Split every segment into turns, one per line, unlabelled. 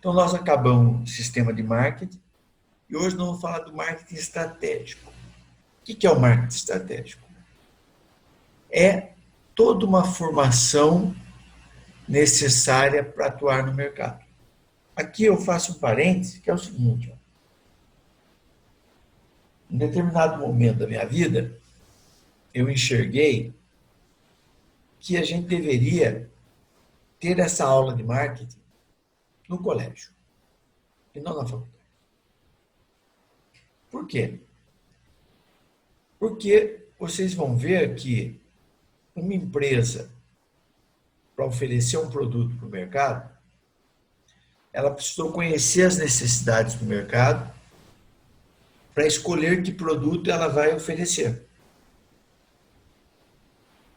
Então, nós acabamos o sistema de marketing e hoje nós vamos falar do marketing estratégico. O que é o marketing estratégico? É toda uma formação necessária para atuar no mercado. Aqui eu faço um parêntese, que é o seguinte: em determinado momento da minha vida, eu enxerguei que a gente deveria ter essa aula de marketing no colégio e não na faculdade. Por quê? Porque vocês vão ver que uma empresa, para oferecer um produto para o mercado, ela precisou conhecer as necessidades do mercado para escolher que produto ela vai oferecer.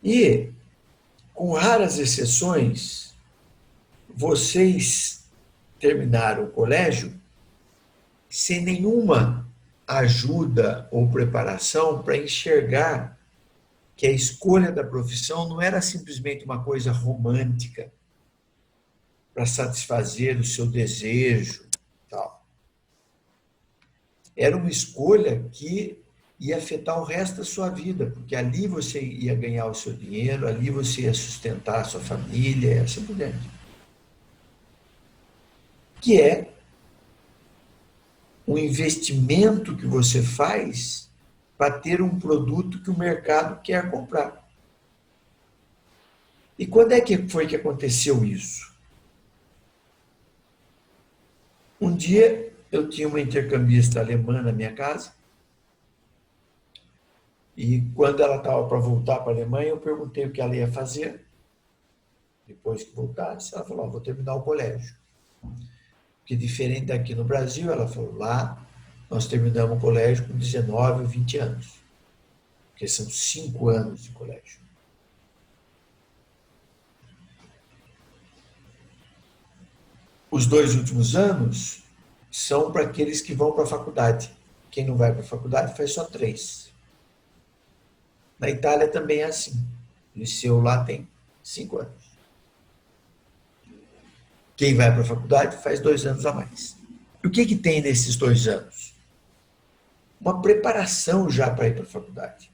E, com raras exceções, vocês terminaram o colégio sem nenhuma ajuda ou preparação para enxergar que a escolha da profissão não era simplesmente uma coisa romântica para satisfazer o seu desejo, tal. Era uma escolha que ia afetar o resto da sua vida, porque ali você ia ganhar o seu dinheiro, ali você ia sustentar a sua família, e assim por diante. Que é um investimento que você faz para ter um produto que o mercado quer comprar. E quando é que foi que aconteceu isso? Um dia eu tinha uma intercambista alemã na minha casa, e quando ela estava para voltar para a Alemanha, eu perguntei o que ela ia fazer depois que voltasse. Ela falou: vou terminar o colégio. Porque diferente daqui no Brasil, ela falou, lá nós terminamos o colégio com 19 ou 20 anos. Porque são 5 anos de colégio. Os 2 últimos anos são para aqueles que vão para a faculdade. Quem não vai para a faculdade faz só 3. Na Itália também é assim. O liceu lá tem 5 anos. Quem vai para a faculdade faz 2 anos a mais. E o que tem nesses 2 anos? Uma preparação já para ir para a faculdade.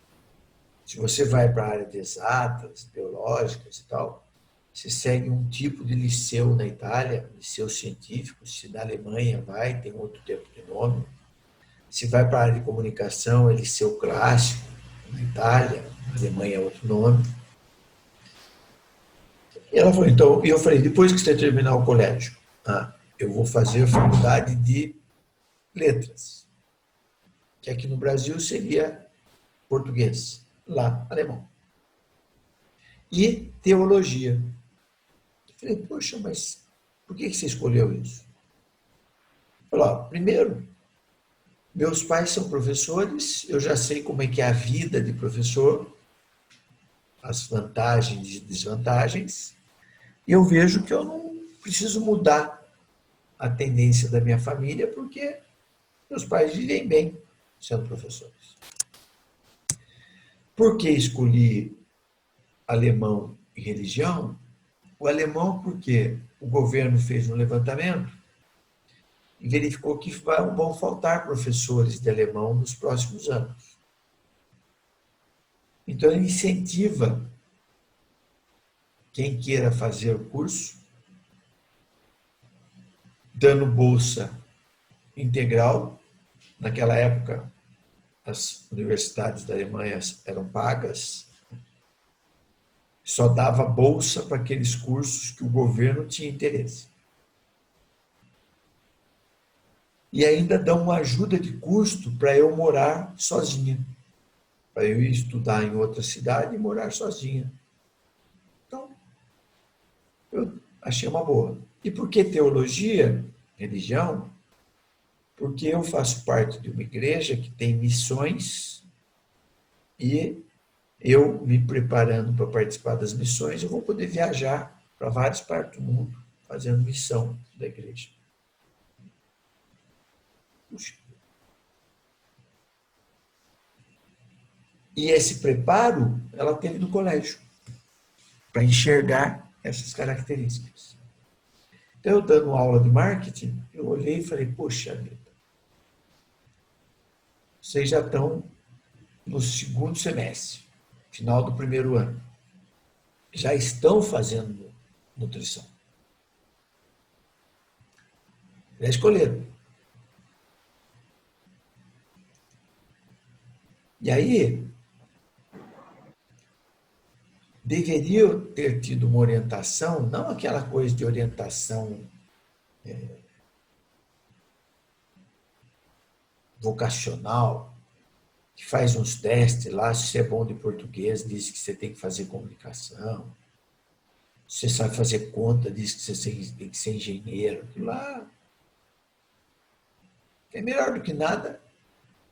Se você vai para a área de exatas, biológicas e tal, você segue um tipo de liceu na Itália, liceu científico. Se na Alemanha vai, tem outro tipo de nome. Se vai para a área de comunicação, é liceu clássico, na Itália, na Alemanha é outro nome. E ela falou, então, e eu falei, depois que você terminar o colégio, eu vou fazer a faculdade de letras, que aqui no Brasil seria português, lá, alemão. E teologia. Eu falei, poxa, mas por que você escolheu isso? Falou, primeiro, meus pais são professores, eu já sei como é que é a vida de professor, as vantagens e desvantagens, e eu vejo que eu não preciso mudar a tendência da minha família, porque meus pais vivem bem sendo professores. Por que escolhi alemão e religião? O alemão porque o governo fez um levantamento e verificou que vão faltar professores de alemão nos próximos anos. Então, ele incentiva quem queira fazer o curso, dando bolsa integral. Naquela época, as universidades da Alemanha eram pagas, só dava bolsa para aqueles cursos que o governo tinha interesse. E ainda dão uma ajuda de custo para eu morar sozinha, para eu ir estudar em outra cidade e morar sozinha. Então, eu achei uma boa. E por que teologia, religião? Porque eu faço parte de uma igreja que tem missões e eu me preparando para participar das missões, eu vou poder viajar para várias partes do mundo fazendo missão da igreja. Puxa. E esse preparo ela teve no colégio, para enxergar essas características. Então, eu dando aula de marketing, eu olhei e falei, poxa vida, vocês já estão no segundo semestre, final do primeiro ano. Já estão fazendo nutrição. Já escolheram. E aí, deveria ter tido uma orientação, não aquela coisa de orientação vocacional, que faz uns testes lá, se você é bom de português, diz que você tem que fazer comunicação, se você sabe fazer conta, diz que você tem que ser engenheiro. Aquilo lá é melhor do que nada,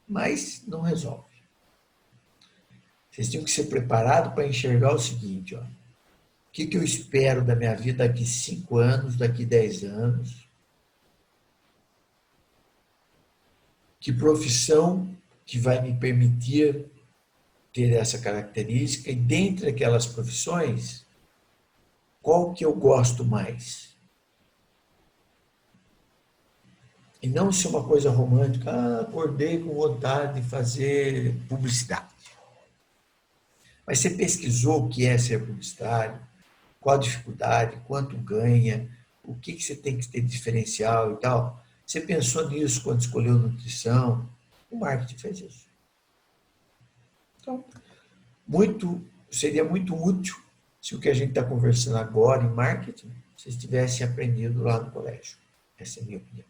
mas não resolve. Vocês tinham que ser preparados para enxergar o seguinte, ó. O que eu espero da minha vida daqui 5 anos, daqui 10 anos? Que profissão que vai me permitir ter essa característica? E dentre aquelas profissões, qual que eu gosto mais? E não ser uma coisa romântica, acordei com vontade de fazer publicidade. Mas você pesquisou o que é ser publicitário? Qual a dificuldade? Quanto ganha? O que você tem que ter diferencial e tal? Você pensou nisso quando escolheu nutrição? O marketing fez isso. Então, seria muito útil se o que a gente está conversando agora em marketing, vocês tivessem aprendido lá no colégio. Essa é a minha opinião.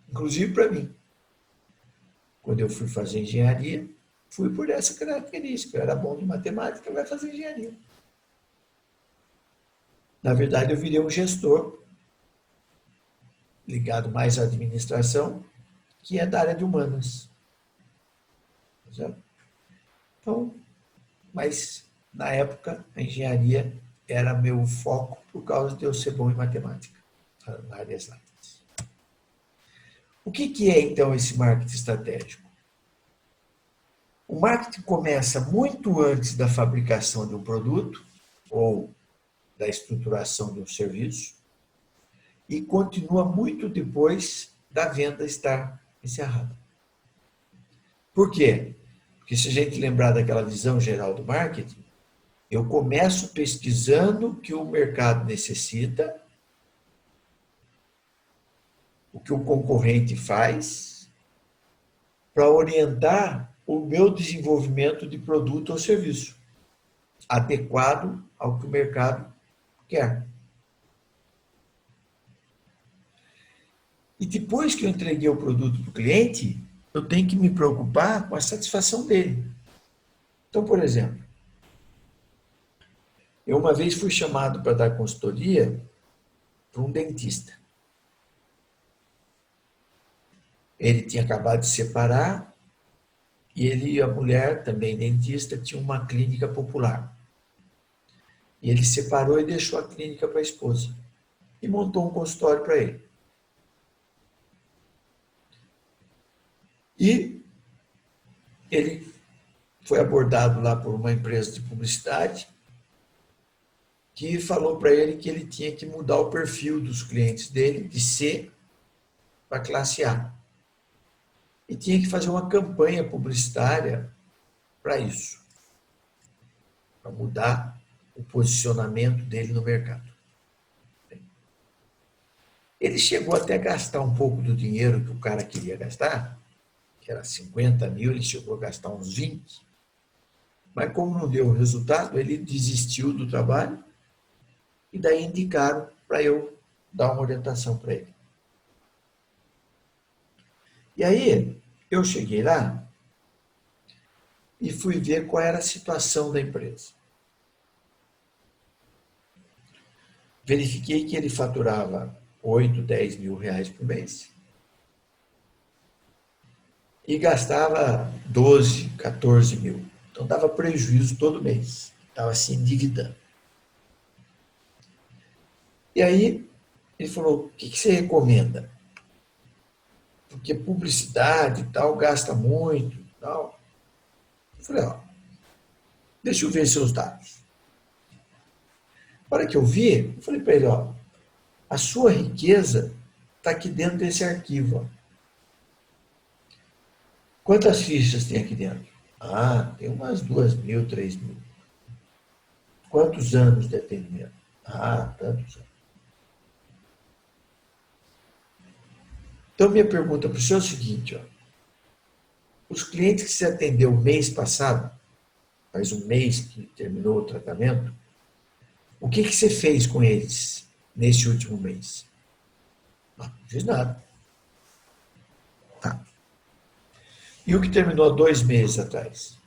Inclusive para mim. Quando eu fui fazer engenharia, fui por essa característica. Eu era bom de matemática, vai fazer engenharia. Na verdade, eu virei um gestor, ligado mais à administração, que é da área de humanas. Então, mas na época, a engenharia era meu foco por causa de eu ser bom em matemática, na área exatas. O que é, então, esse marketing estratégico? O marketing começa muito antes da fabricação de um produto ou da estruturação de um serviço e continua muito depois da venda estar encerrada. Por quê? Porque se a gente lembrar daquela visão geral do marketing, eu começo pesquisando o que o mercado necessita, o que o concorrente faz, para orientar o meu desenvolvimento de produto ou serviço, adequado ao que o mercado quer. E depois que eu entreguei o produto para o cliente, eu tenho que me preocupar com a satisfação dele. Então, por exemplo, eu uma vez fui chamado para dar consultoria para um dentista. Ele tinha acabado de separar e ele e a mulher, também dentista, tinha uma clínica popular. E ele separou e deixou a clínica para a esposa. E montou um consultório para ele. E ele foi abordado lá por uma empresa de publicidade que falou para ele que ele tinha que mudar o perfil dos clientes dele de C para classe A. E tinha que fazer uma campanha publicitária para isso, para mudar o posicionamento dele no mercado. Ele chegou até a gastar um pouco do dinheiro que o cara queria gastar, que era 50 mil, ele chegou a gastar uns 20. Mas como não deu resultado, ele desistiu do trabalho e daí indicaram para eu dar uma orientação para ele. E aí, eu cheguei lá e fui ver qual era a situação da empresa. Verifiquei que ele faturava 8, 10 mil reais por mês e gastava 12, 14 mil. Então dava prejuízo todo mês, estava se endividando. E aí ele falou, o que você recomenda? Porque publicidade e tal gasta muito e tal. Eu falei, ó, deixa eu ver seus dados. Na hora que eu vi, eu falei para ele, ó, A sua riqueza está aqui dentro desse arquivo. Ó. Quantas fichas tem aqui dentro? Ah, tem umas 2.000, 3.000. Quantos anos de atendimento? Ah, tantos anos. Então, minha pergunta para o senhor é o seguinte, ó. Os clientes que você atendeu mês passado, faz um mês que terminou o tratamento, o que você fez com eles nesse último mês? Não fiz nada. Tá. E o que terminou 2 meses atrás?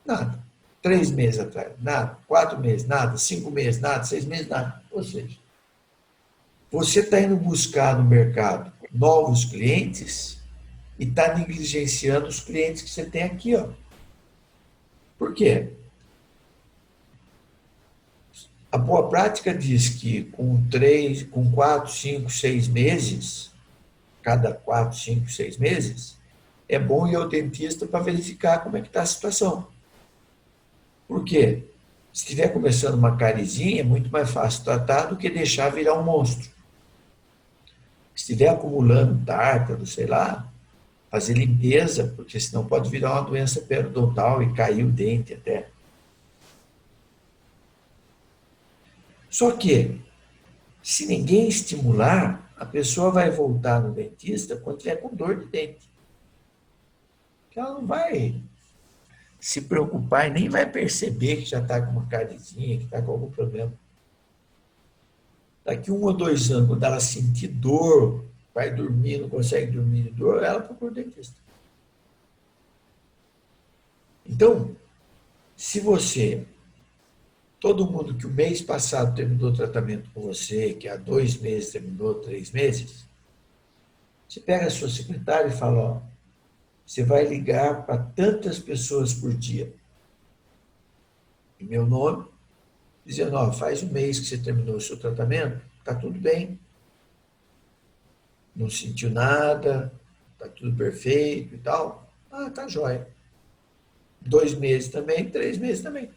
Nada. 3 meses atrás? Nada. 4 meses? Nada. 5 meses? Nada. 6 meses? Nada. Ou seja, você está indo buscar no mercado novos clientes e está negligenciando os clientes que você tem aqui, ó. Por quê? A boa prática diz que com 4, 5, 6 meses, cada 4, 5, 6 meses, é bom ir ao dentista para verificar como é que está a situação. Por quê? Se estiver começando uma carizinha, é muito mais fácil tratar do que deixar virar um monstro. Se estiver acumulando tártaro, sei lá, fazer limpeza, porque senão pode virar uma doença periodontal e cair o dente até. Só que, se ninguém estimular, a pessoa vai voltar no dentista quando tiver com dor de dente. Ela não vai se preocupar e nem vai perceber que já está com uma carizinha, que está com algum problema. Daqui 1 ou 2 anos, quando ela sentir dor, vai dormir, não consegue dormir de dor, ela procura o dentista. Então, se você, todo mundo que o mês passado terminou o tratamento com você, que há 2 meses terminou, 3 meses, você pega a sua secretária e fala, ó, você vai ligar para tantas pessoas por dia. Em meu nome, dizendo, ó, faz 1 mês que você terminou o seu tratamento, está tudo bem. Não sentiu nada, está tudo perfeito e tal. Ah, tá jóia. 2 meses também, 3 meses também.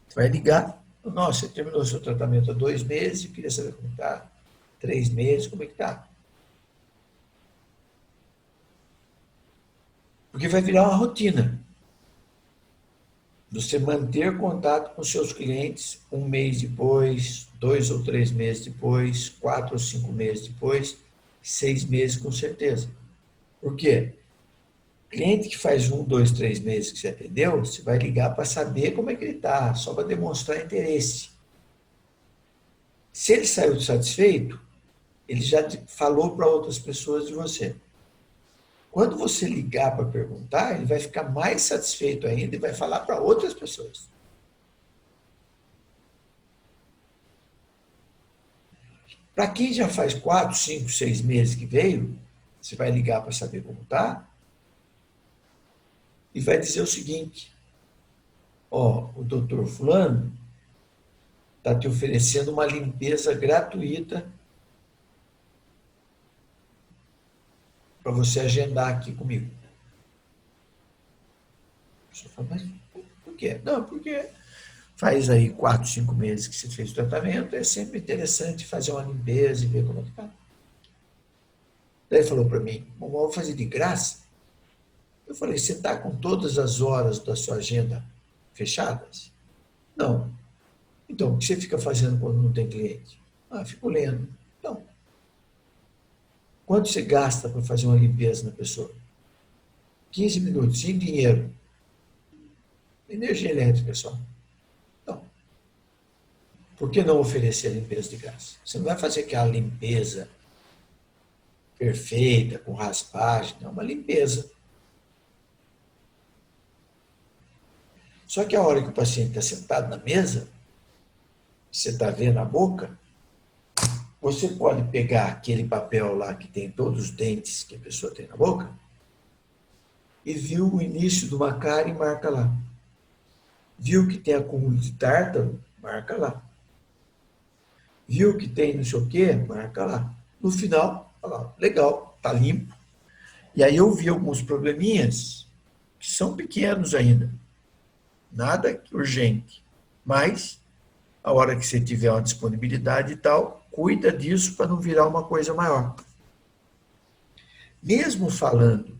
Você vai ligar. Nossa, você terminou o seu tratamento há 2 meses, eu queria saber como está. 3 meses, como é que está? Porque vai virar uma rotina. Você manter contato com seus clientes 1 mês depois, 2 ou 3 meses depois, 4 ou 5 meses depois, 6 meses com certeza. Por quê? Cliente que faz 1, 2, 3 meses que você atendeu, você vai ligar para saber como é que ele está, só para demonstrar interesse. Se ele saiu satisfeito, ele já falou para outras pessoas de você. Quando você ligar para perguntar, ele vai ficar mais satisfeito ainda e vai falar para outras pessoas. Para quem já faz 4, 5, 6 meses que veio, você vai ligar para saber como está e vai dizer o seguinte, ó, o doutor fulano está te oferecendo uma limpeza gratuita para você agendar aqui comigo. Você fala, mas por quê? Não, porque faz aí 4, 5 meses que você fez o tratamento, é sempre interessante fazer uma limpeza e ver como é que está. Daí ele falou para mim, vou fazer de graça? Eu falei, você está com todas as horas da sua agenda fechadas? Não. Então, o que você fica fazendo quando não tem cliente? Ah, fico lendo. Então, quanto você gasta para fazer uma limpeza na pessoa? 15 minutos, sem dinheiro. Energia elétrica só. Então, por que não oferecer a limpeza de graça? Você não vai fazer aquela limpeza perfeita, com raspagem, não, uma limpeza. Só que a hora que o paciente está sentado na mesa, você está vendo a boca, você pode pegar aquele papel lá que tem todos os dentes que a pessoa tem na boca e viu o início de uma cárie e marca lá. Viu que tem acúmulo de tártaro, marca lá. Viu que tem não sei o quê, marca lá. No final, fala, lá, legal, tá limpo. E aí eu vi alguns probleminhas que são pequenos ainda. Nada urgente. Mas, a hora que você tiver uma disponibilidade e tal, cuida disso para não virar uma coisa maior. Mesmo falando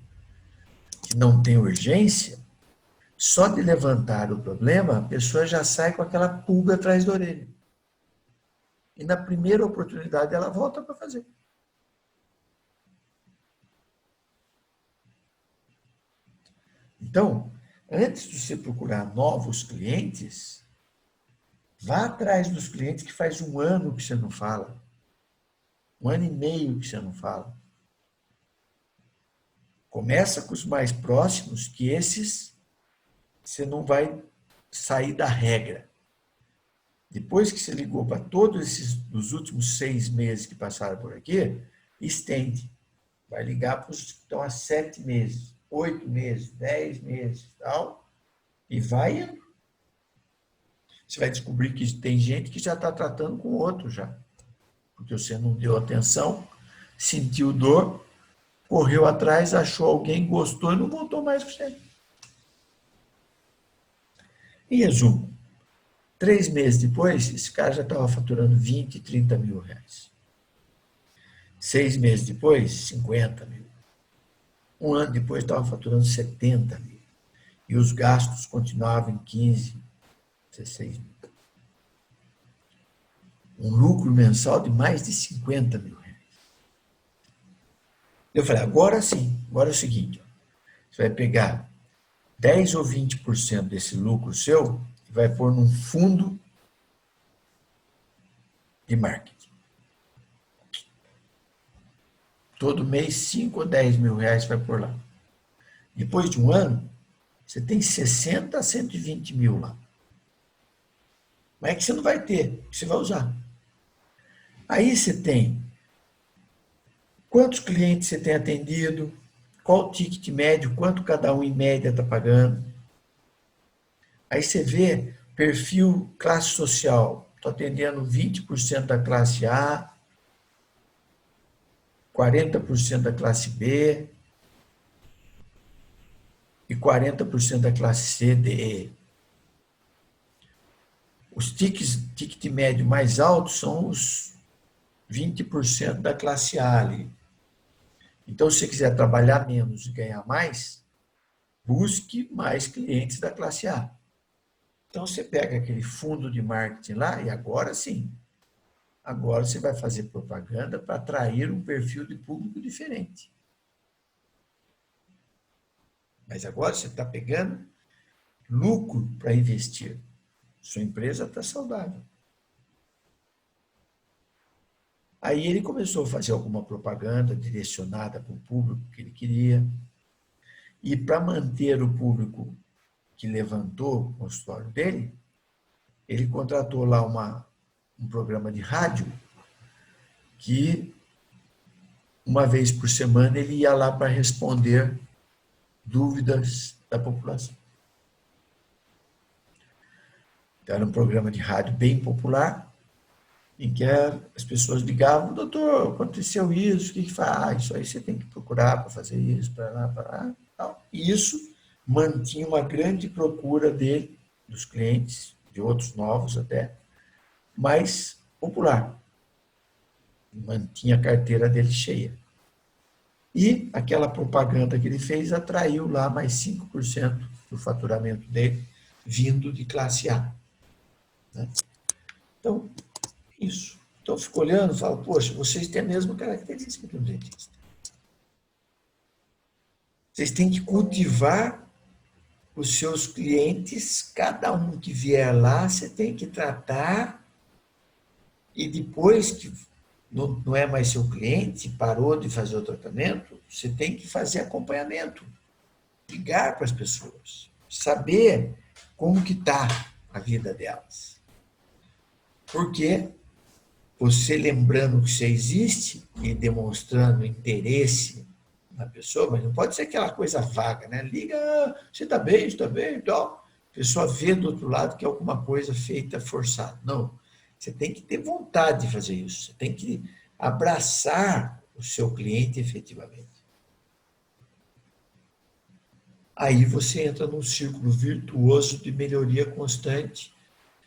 que não tem urgência, só de levantar o problema, a pessoa já sai com aquela pulga atrás da orelha. E na primeira oportunidade ela volta para fazer. Então, antes de você procurar novos clientes, vá atrás dos clientes que faz 1 ano que você não fala. 1 ano e meio que você não fala. Começa com os mais próximos, que esses você não vai sair da regra. Depois que você ligou para todos esses dos últimos 6 meses que passaram por aqui, estende. Vai ligar para os que estão há 7 meses, 8 meses, 10 meses, tal, e vai indo. Você vai descobrir que tem gente que já está tratando com outro já. Porque você não deu atenção, sentiu dor, correu atrás, achou alguém, gostou e não voltou mais para você. Em resumo, 3 meses depois, esse cara já estava faturando 20, 30 mil reais. 6 meses depois, 50 mil. 1 ano depois, estava faturando 70 mil. E os gastos continuavam em 15, 16 mil. Um lucro mensal de mais de 50 mil reais. Eu falei, agora sim, agora é o seguinte, você vai pegar 10 ou 20% desse lucro seu e vai pôr num fundo de marketing. Todo mês, 5 ou 10 mil reais vai pôr lá. Depois de 1 ano, você tem 60 a 120 mil lá. Mas é que você não vai ter, você vai usar. Aí você tem quantos clientes você tem atendido, qual o ticket médio, quanto cada um em média está pagando. Aí você vê perfil classe social, estou atendendo 20% da classe A, 40% da classe B e 40% da classe C, D, E. Os ticket médio mais altos são os 20% da classe A ali. Então, se você quiser trabalhar menos e ganhar mais, busque mais clientes da classe A. Então, você pega aquele fundo de marketing lá e agora sim, agora você vai fazer propaganda para atrair um perfil de público diferente. Mas agora você está pegando lucro para investir. Sua empresa está saudável. Aí ele começou a fazer alguma propaganda direcionada para o público que ele queria. E para manter o público que levantou o consultório dele, ele contratou lá um programa de rádio que, uma vez por semana, ele ia lá para responder dúvidas da população. Então, era um programa de rádio bem popular, em que as pessoas ligavam, doutor, aconteceu isso, o que faz? Isso aí você tem que procurar para fazer isso, para lá, tal. E isso mantinha uma grande procura dele, dos clientes, de outros novos até, mais popular. Mantinha a carteira dele cheia. E aquela propaganda que ele fez atraiu lá mais 5% do faturamento dele, vindo de classe A. Né? Então, isso. Então, eu fico olhando e falo, poxa, vocês têm a mesma característica que um dentista. Vocês têm que cultivar os seus clientes, cada um que vier lá, você tem que tratar, e depois que não é mais seu cliente, parou de fazer o tratamento, você tem que fazer acompanhamento, ligar para as pessoas, saber como que está a vida delas. Porque você lembrando que você existe e demonstrando interesse na pessoa, mas não pode ser aquela coisa vaga, né? Liga, você está bem, e tal. A pessoa vê do outro lado que é alguma coisa feita forçada. Não, você tem que ter vontade de fazer isso, você tem que abraçar o seu cliente efetivamente. Aí você entra num círculo virtuoso de melhoria constante,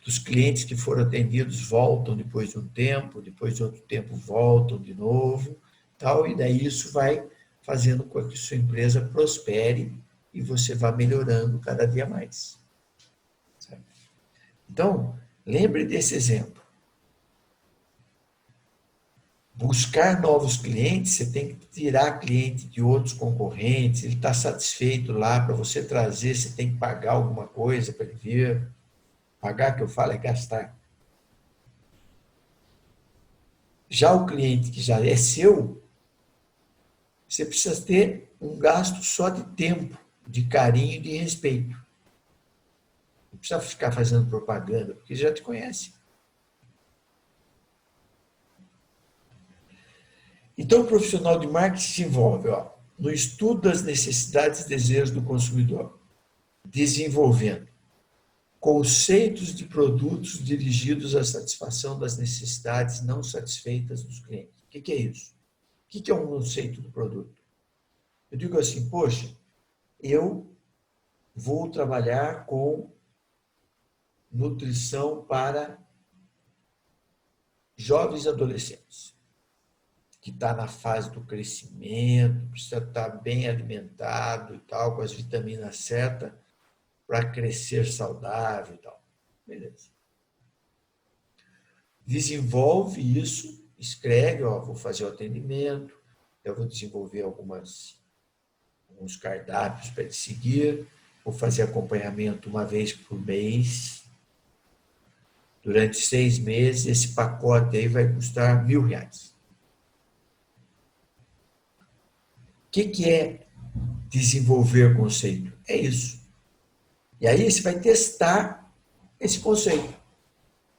dos clientes que foram atendidos voltam depois de um tempo, depois de outro tempo voltam de novo, tal, e daí isso vai fazendo com que sua empresa prospere e você vá melhorando cada dia mais. Certo? Então, lembre desse exemplo. Buscar novos clientes, você tem que tirar cliente de outros concorrentes, ele está satisfeito lá, para você trazer, você tem que pagar alguma coisa para ele vir. Pagar, que eu falo, é gastar. Já o cliente que já é seu, você precisa ter um gasto só de tempo, de carinho e de respeito. Não precisa ficar fazendo propaganda, porque já te conhece. Então, o profissional de marketing se envolve no estudo das necessidades e desejos do consumidor, desenvolvendo conceitos de produtos dirigidos à satisfação das necessidades não satisfeitas dos clientes. O que é isso? O que é um conceito do produto? Eu digo assim, poxa, eu vou trabalhar com nutrição para jovens e adolescentes, que está na fase do crescimento, precisa estar bem alimentado e tal, com as vitaminas certas, para crescer saudável e tal. Beleza. Desenvolve isso, escreve, vou fazer o atendimento, eu vou desenvolver alguns cardápios para ele seguir, vou fazer acompanhamento uma vez por mês. Durante 6 meses, esse pacote aí vai custar R$1.000. O que é desenvolver conceito? É isso. E aí você vai testar esse conceito.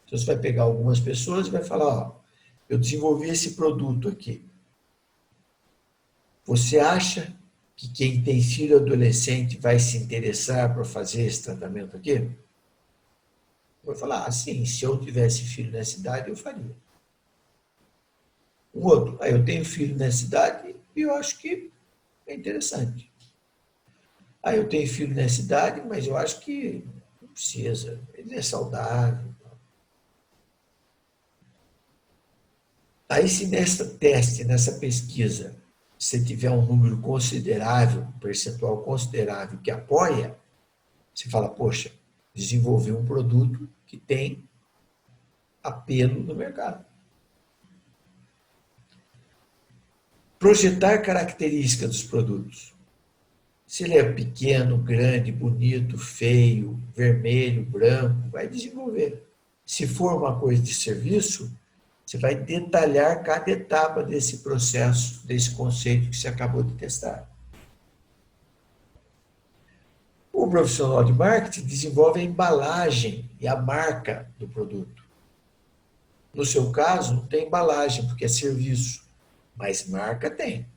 Então você vai pegar algumas pessoas e vai falar, eu desenvolvi esse produto aqui. Você acha que quem tem filho adolescente vai se interessar para fazer esse tratamento aqui? Vai falar, sim, se eu tivesse filho nessa idade, eu faria. Um outro, eu tenho filho nessa idade e eu acho que é interessante. Eu tenho filho nessa idade, mas eu acho que não precisa, ele é saudável. Aí, se nessa teste, nessa pesquisa, você tiver um número considerável, um percentual considerável que apoia, você fala, poxa, desenvolvi um produto que tem apelo no mercado. Projetar características dos produtos. Se ele é pequeno, grande, bonito, feio, vermelho, branco, vai desenvolver. Se for uma coisa de serviço, você vai detalhar cada etapa desse processo, desse conceito que você acabou de testar. O profissional de marketing desenvolve a embalagem e a marca do produto. No seu caso, não tem embalagem, porque é serviço, mas marca tem.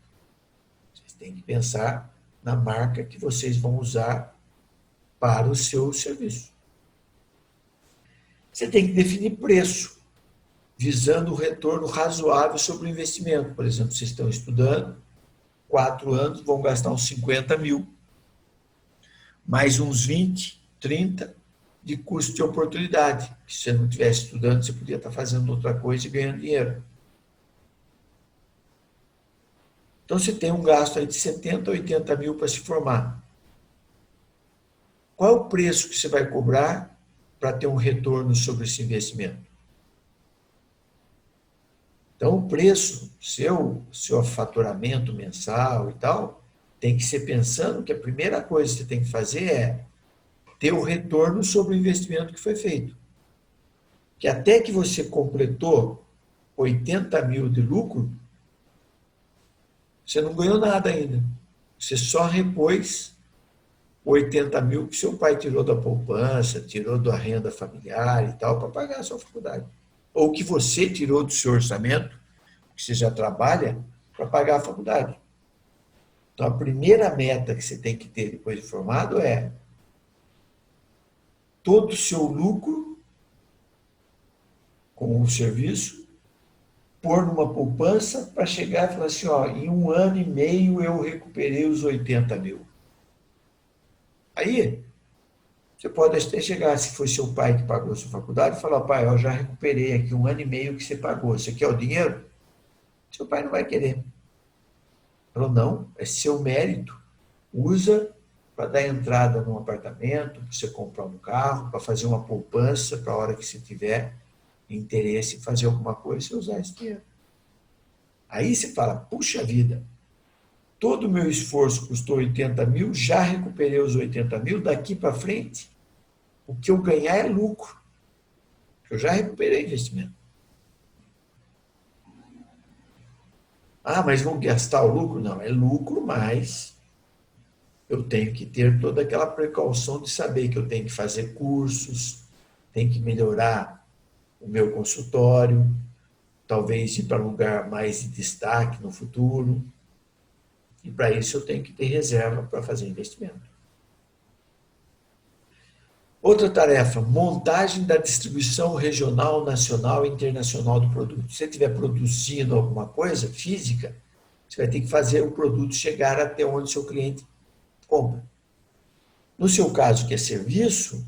Vocês têm que pensar na marca que vocês vão usar para o seu serviço. Você tem que definir preço, visando o retorno razoável sobre o investimento. Por exemplo, vocês estão estudando, 4 anos, vão gastar uns 50 mil, mais uns 20, 30 de custo de oportunidade. Se você não estivesse estudando, você podia estar fazendo outra coisa e ganhando dinheiro. Então, você tem um gasto aí de 70, 80 mil para se formar. Qual é o preço que você vai cobrar para ter um retorno sobre esse investimento? Então, o preço, seu faturamento mensal e tal, tem que ser pensando que a primeira coisa que você tem que fazer é ter o retorno sobre o investimento que foi feito. Que até que você completou 80 mil de lucro, você não ganhou nada ainda. Você só repôs 80 mil que seu pai tirou da poupança, tirou da renda familiar e tal, para pagar a sua faculdade. Ou que você tirou do seu orçamento, que você já trabalha, para pagar a faculdade. Então, a primeira meta que você tem que ter depois de formado é todo o seu lucro com o serviço, pôr numa poupança para chegar e falar assim, em 1 ano e meio eu recuperei os 80 mil. Aí, Você pode até chegar, se foi seu pai que pagou a sua faculdade, e falar, pai, eu já recuperei aqui 1 ano e meio que você pagou. Você quer o dinheiro? Seu pai não vai querer. Falou, não, é seu mérito. Usa para dar entrada num apartamento, para você comprar um carro, para fazer uma poupança, para a hora que você tiver interesse em fazer alguma coisa, você usar esse dinheiro. Aí você fala, puxa vida, todo o meu esforço custou 80 mil, já recuperei os 80 mil, daqui para frente, o que eu ganhar é lucro. Eu já recuperei o investimento. Ah, mas vão gastar o lucro? Não, é lucro, mas eu tenho que ter toda aquela precaução de saber que eu tenho que fazer cursos, tenho que melhorar o meu consultório, talvez ir para um lugar mais de destaque no futuro. E para isso eu tenho que ter reserva para fazer investimento. Outra tarefa, montagem da distribuição regional, nacional e internacional do produto. Se você estiver produzindo alguma coisa física, você vai ter que fazer o produto chegar até onde seu cliente compra. No seu caso, que é serviço,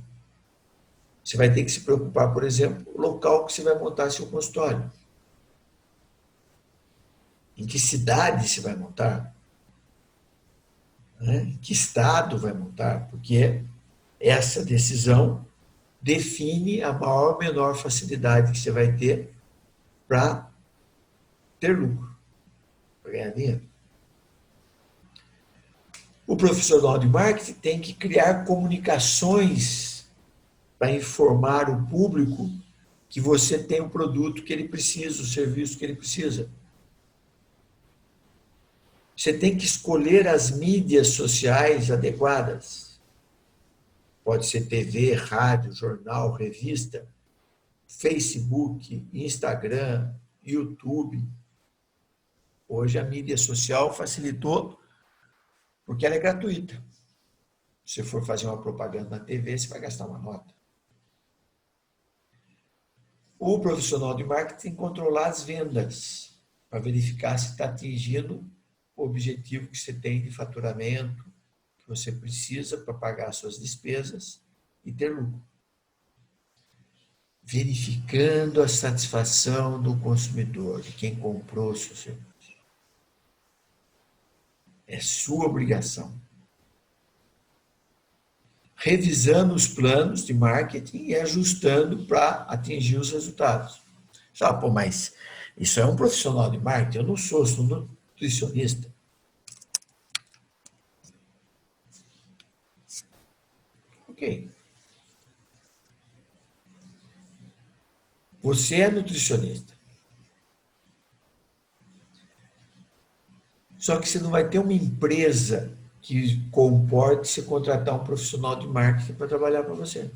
você vai ter que se preocupar, por exemplo, o local que você vai montar seu consultório. Em que cidade você vai montar? Né? Em que estado vai montar? Porque essa decisão define a maior ou menor facilidade que você vai ter para ter lucro, para ganhar dinheiro. O profissional de marketing tem que criar comunicações para informar o público que você tem o produto que ele precisa, o serviço que ele precisa. Você tem que escolher as mídias sociais adequadas. Pode ser TV, rádio, jornal, revista, Facebook, Instagram, YouTube. Hoje a mídia social facilitou porque ela é gratuita. Se for fazer uma propaganda na TV, você vai gastar uma nota. O profissional de marketing tem que controlar as vendas para verificar se está atingindo o objetivo que você tem de faturamento, que você precisa para pagar suas despesas e ter lucro. Verificando a satisfação do consumidor, de quem comprou o seu serviço. É sua obrigação. Revisando os planos de marketing e ajustando para atingir os resultados. Sabe, pô, mas isso é um profissional de marketing? Eu não sou, sou nutricionista. Ok. Você é nutricionista. Só que você não vai ter uma empresa que comporte se contratar um profissional de marketing para trabalhar para você.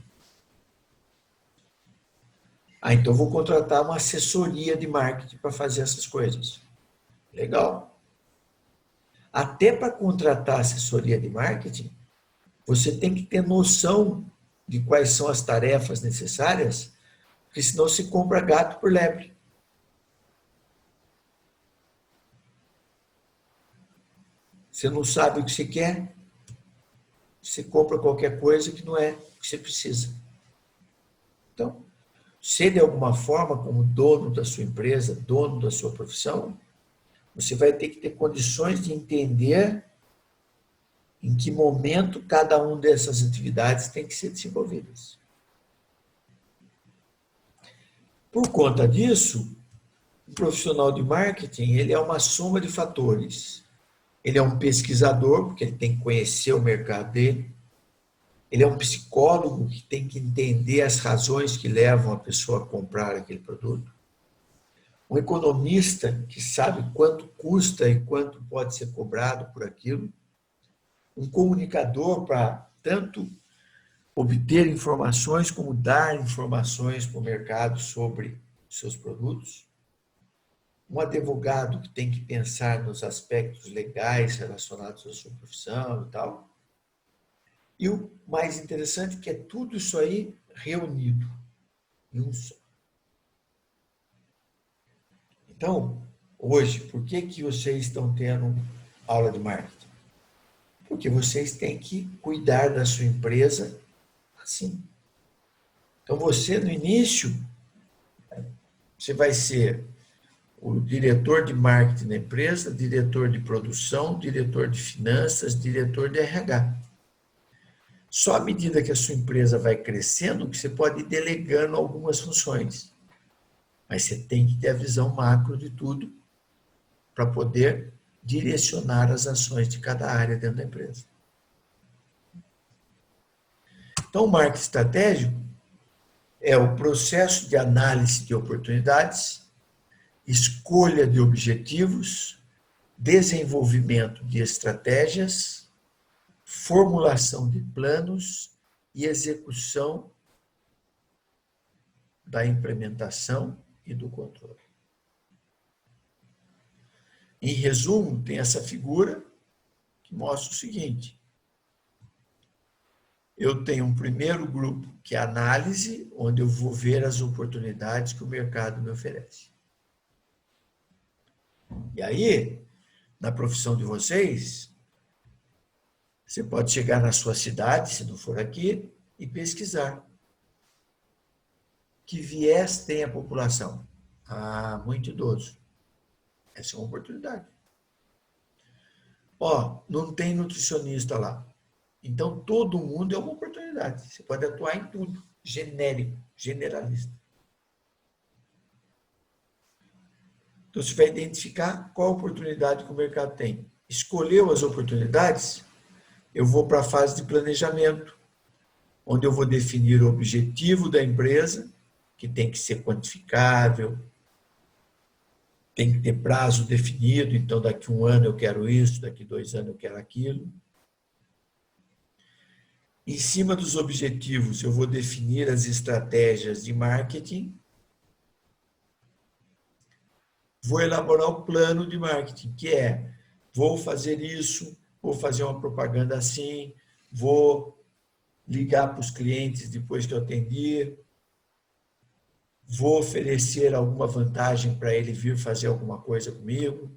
Ah, então vou contratar uma assessoria de marketing para fazer essas coisas. Legal. Até para contratar assessoria de marketing, você tem que ter noção de quais são as tarefas necessárias, porque senão se compra gato por lebre. Você não sabe o que você quer, você compra qualquer coisa que não é o que você precisa. Então, se de alguma forma, como dono da sua empresa, dono da sua profissão, você vai ter que ter condições de entender em que momento cada uma dessas atividades tem que ser desenvolvidas. Por conta disso, o profissional de marketing, ele é uma soma de fatores. Ele é um pesquisador, porque ele tem que conhecer o mercado dele. Ele é um psicólogo que tem que entender as razões que levam a pessoa a comprar aquele produto. Um economista que sabe quanto custa e quanto pode ser cobrado por aquilo. Um comunicador para tanto obter informações como dar informações para o mercado sobre seus produtos. Um advogado que tem que pensar nos aspectos legais relacionados à sua profissão e tal. E o mais interessante é que é tudo isso aí reunido em um só. Então, hoje, por que vocês estão tendo aula de marketing? Porque vocês têm que cuidar da sua empresa Assim. Então, você, no início, você vai ser o diretor de marketing da empresa, diretor de produção, diretor de finanças, diretor de RH. Só à medida que a sua empresa vai crescendo, que você pode ir delegando algumas funções. Mas você tem que ter a visão macro de tudo para poder direcionar as ações de cada área dentro da empresa. Então, o marketing estratégico é o processo de análise de oportunidades, escolha de objetivos, desenvolvimento de estratégias, formulação de planos e execução da implementação e do controle. Em resumo, tem essa figura que mostra o seguinte: eu tenho um primeiro grupo que é análise, onde eu vou ver as oportunidades que o mercado me oferece. E aí, na profissão de vocês, você pode chegar na sua cidade, se não for aqui, e pesquisar. Que viés tem a população? Ah, muito idoso. Essa é uma oportunidade. Ó, não tem nutricionista lá. Então, todo mundo é uma oportunidade. Você pode atuar em tudo. Genérico, generalista. Então, você vai identificar qual oportunidade que o mercado tem. Escolheu as oportunidades, eu vou para a fase de planejamento, onde eu vou definir o objetivo da empresa, que tem que ser quantificável, tem que ter prazo definido, então daqui a 1 ano eu quero isso, daqui a 2 anos eu quero aquilo. Em cima dos objetivos, eu vou definir as estratégias de marketing, vou elaborar o plano de marketing, que é, vou fazer isso, vou fazer uma propaganda assim, vou ligar para os clientes depois que eu atendi, vou oferecer alguma vantagem para ele vir fazer alguma coisa comigo.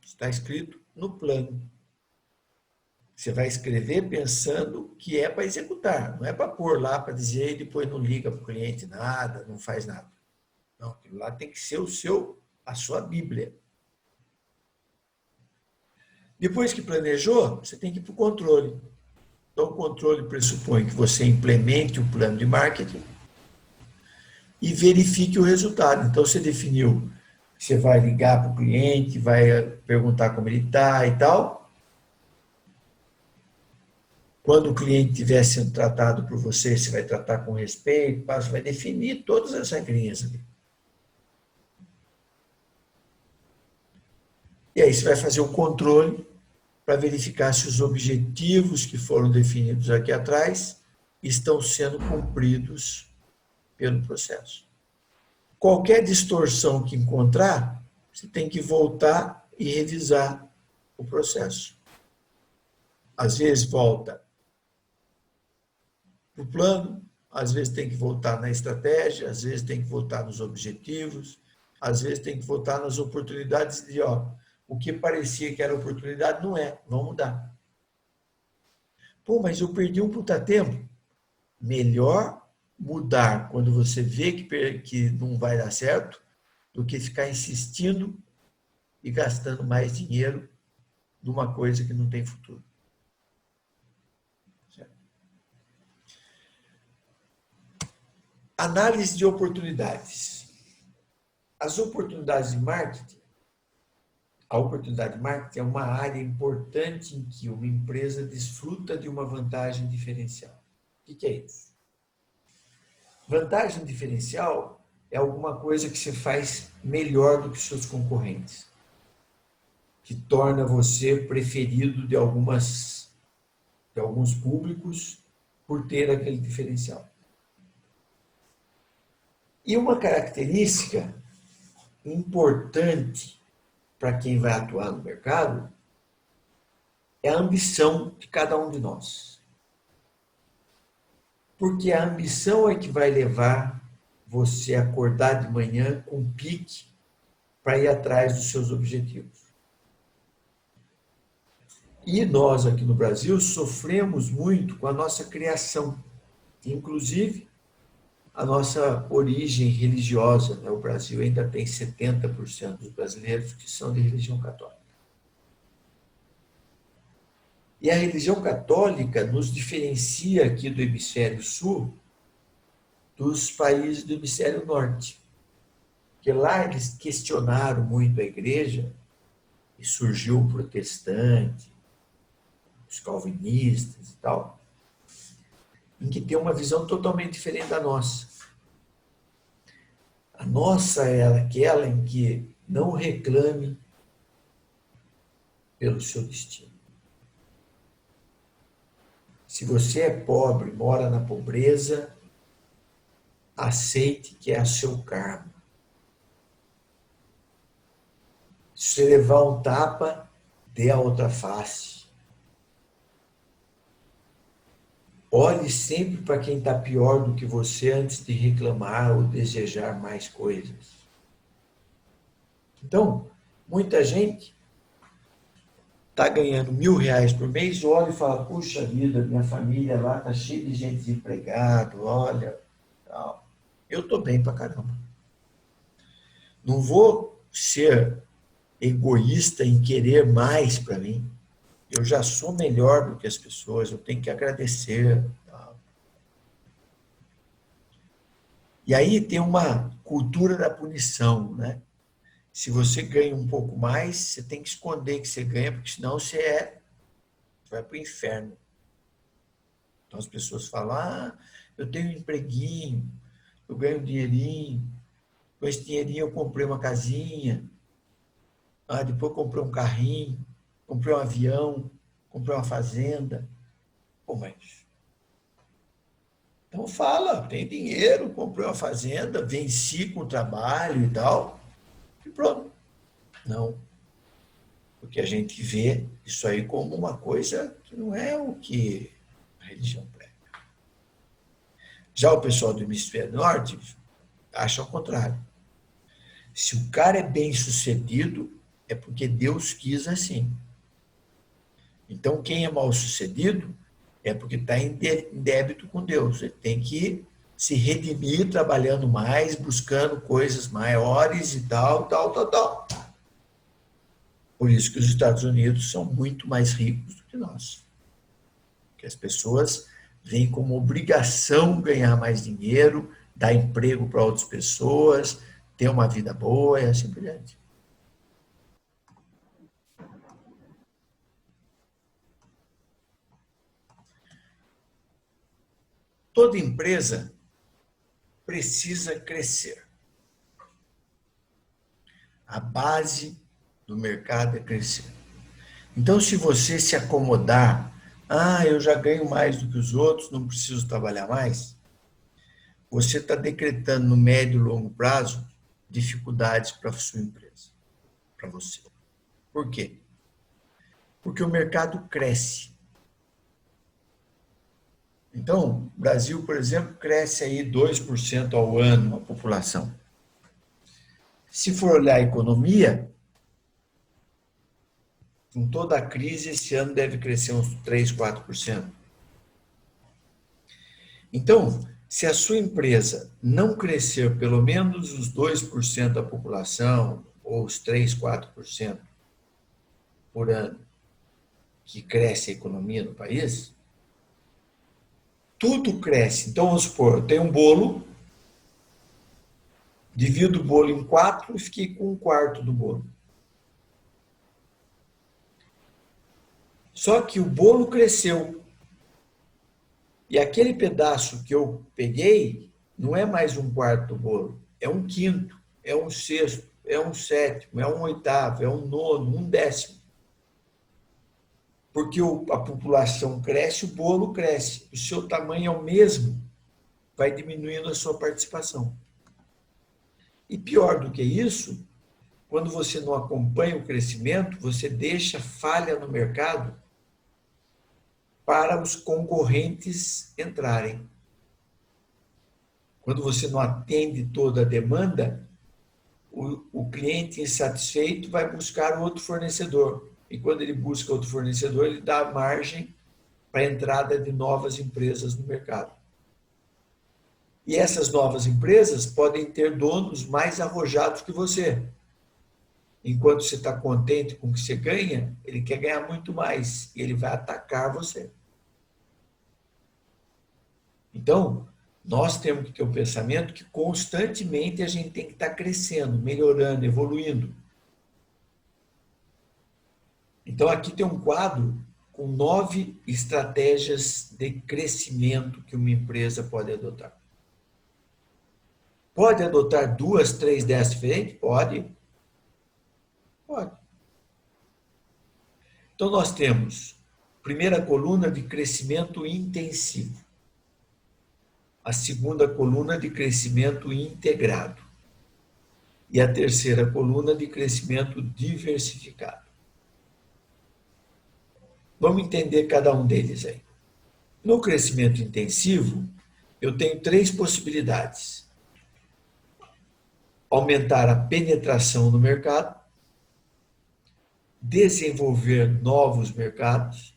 Está escrito no plano. Você vai escrever pensando que é para executar, não é para pôr lá para dizer e depois não liga para o cliente nada, não faz nada. Não, aquilo lá tem que ser a sua Bíblia. Depois que planejou, você tem que ir para o controle. Então, o controle pressupõe que você implemente o plano de marketing e verifique o resultado. Então, você definiu que você vai ligar para o cliente, vai perguntar como ele está e tal. Quando o cliente estiver sendo tratado por você, você vai tratar com respeito, você vai definir todas as regrinhas ali. E aí você vai fazer o controle para verificar se os objetivos que foram definidos aqui atrás estão sendo cumpridos pelo processo. Qualquer distorção que encontrar, você tem que voltar e revisar o processo. Às vezes volta para o plano, às vezes tem que voltar na estratégia, às vezes tem que voltar nos objetivos, às vezes tem que voltar nas oportunidades de, o que parecia que era oportunidade não é, vamos mudar. Pô, mas eu perdi um puta tempo. Melhor mudar quando você vê que não vai dar certo, do que ficar insistindo e gastando mais dinheiro numa coisa que não tem futuro. Certo? Análise de oportunidades. As oportunidades de marketing, a oportunidade de marketing é uma área importante em que uma empresa desfruta de uma vantagem diferencial. O que é isso? Vantagem diferencial é alguma coisa que você faz melhor do que seus concorrentes, que torna você preferido de alguns públicos por ter aquele diferencial. E uma característica importante para quem vai atuar no mercado é a ambição de cada um de nós. Porque a ambição é que vai levar você a acordar de manhã com pique para ir atrás dos seus objetivos. E nós, aqui no Brasil, sofremos muito com a nossa criação, inclusive a nossa origem religiosa, né? O Brasil ainda tem 70% dos brasileiros que são de religião católica. E a religião católica nos diferencia aqui do hemisfério sul dos países do hemisfério norte. Porque lá eles questionaram muito a igreja e surgiu o protestante, os calvinistas e tal, em que tem uma visão totalmente diferente da nossa. A nossa é aquela em que não reclame pelo seu destino. Se você é pobre, mora na pobreza, aceite que é o seu karma. Se você levar um tapa, dê a outra face. Olhe sempre para quem está pior do que você antes de reclamar ou desejar mais coisas. Então, muita gente está ganhando R$ 1.000 por mês, olha e fala, puxa vida, minha família lá está cheia de gente desempregada, olha, tal. Eu estou bem pra caramba. Não vou ser egoísta em querer mais para mim. Eu já sou melhor do que as pessoas, eu tenho que agradecer. Tal. E aí tem uma cultura da punição, né? Se você ganha um pouco mais, você tem que esconder que você ganha, porque senão você vai para o inferno. Então as pessoas falam, eu tenho um empreguinho, eu ganho um dinheirinho, com esse dinheirinho eu comprei uma casinha, depois eu comprei um carrinho, comprei um avião, comprei uma fazenda. Pô, mas... Então fala, tem dinheiro, comprei uma fazenda, venci com o trabalho e tal, e pronto. Não. Porque a gente vê isso aí como uma coisa que não é o que a religião prega. Já o pessoal do hemisfério norte acha o contrário. Se o cara é bem sucedido, é porque Deus quis assim. Então, quem é mal sucedido é porque está em débito com Deus. Ele tem que se redimir trabalhando mais, buscando coisas maiores e tal. Por isso que os Estados Unidos são muito mais ricos do que nós. Porque as pessoas veem como obrigação ganhar mais dinheiro, dar emprego para outras pessoas, ter uma vida boa e assim por diante. Toda empresa precisa crescer. A base do mercado é crescer. Então, se você se acomodar, eu já ganho mais do que os outros, não preciso trabalhar mais, você está decretando no médio e longo prazo dificuldades para a sua empresa, para você. Por quê? Porque o mercado cresce. Então, o Brasil, por exemplo, cresce aí 2% ao ano a população. Se for olhar a economia, com toda a crise, esse ano deve crescer uns 3, 4%. Então, se a sua empresa não crescer pelo menos os 2% da população, ou os 3, 4% por ano, que cresce a economia no país, tudo cresce. Então, vamos supor, eu tenho um bolo, divido o bolo em 4 e fiquei com 1/4 do bolo. Só que o bolo cresceu. E aquele pedaço que eu peguei não é mais 1/4 do bolo, é 1/5, é 1/6, é 1/7, é 1/8, é 1/9, 1/10. Porque a população cresce, o bolo cresce. O seu tamanho é o mesmo, vai diminuindo a sua participação. E pior do que isso, quando você não acompanha o crescimento, você deixa falha no mercado para os concorrentes entrarem. Quando você não atende toda a demanda, o cliente insatisfeito vai buscar outro fornecedor. e quando ele busca outro fornecedor, ele dá margem para a entrada de novas empresas no mercado. E essas novas empresas podem ter donos mais arrojados que você. Enquanto você está contente com o que você ganha, ele quer ganhar muito mais e ele vai atacar você. Então, nós temos que ter o pensamento que constantemente a gente tem que estar crescendo, melhorando, evoluindo. Então, aqui tem um quadro com 9 estratégias de crescimento que uma empresa pode adotar. Pode adotar 2, 3 dessas diferentes? Pode. Pode. Então, nós temos primeira coluna de crescimento intensivo. A segunda coluna de crescimento integrado. E a terceira coluna de crescimento diversificado. Vamos entender cada um deles aí. No crescimento intensivo, eu tenho 3 possibilidades. Aumentar a penetração no mercado, desenvolver novos mercados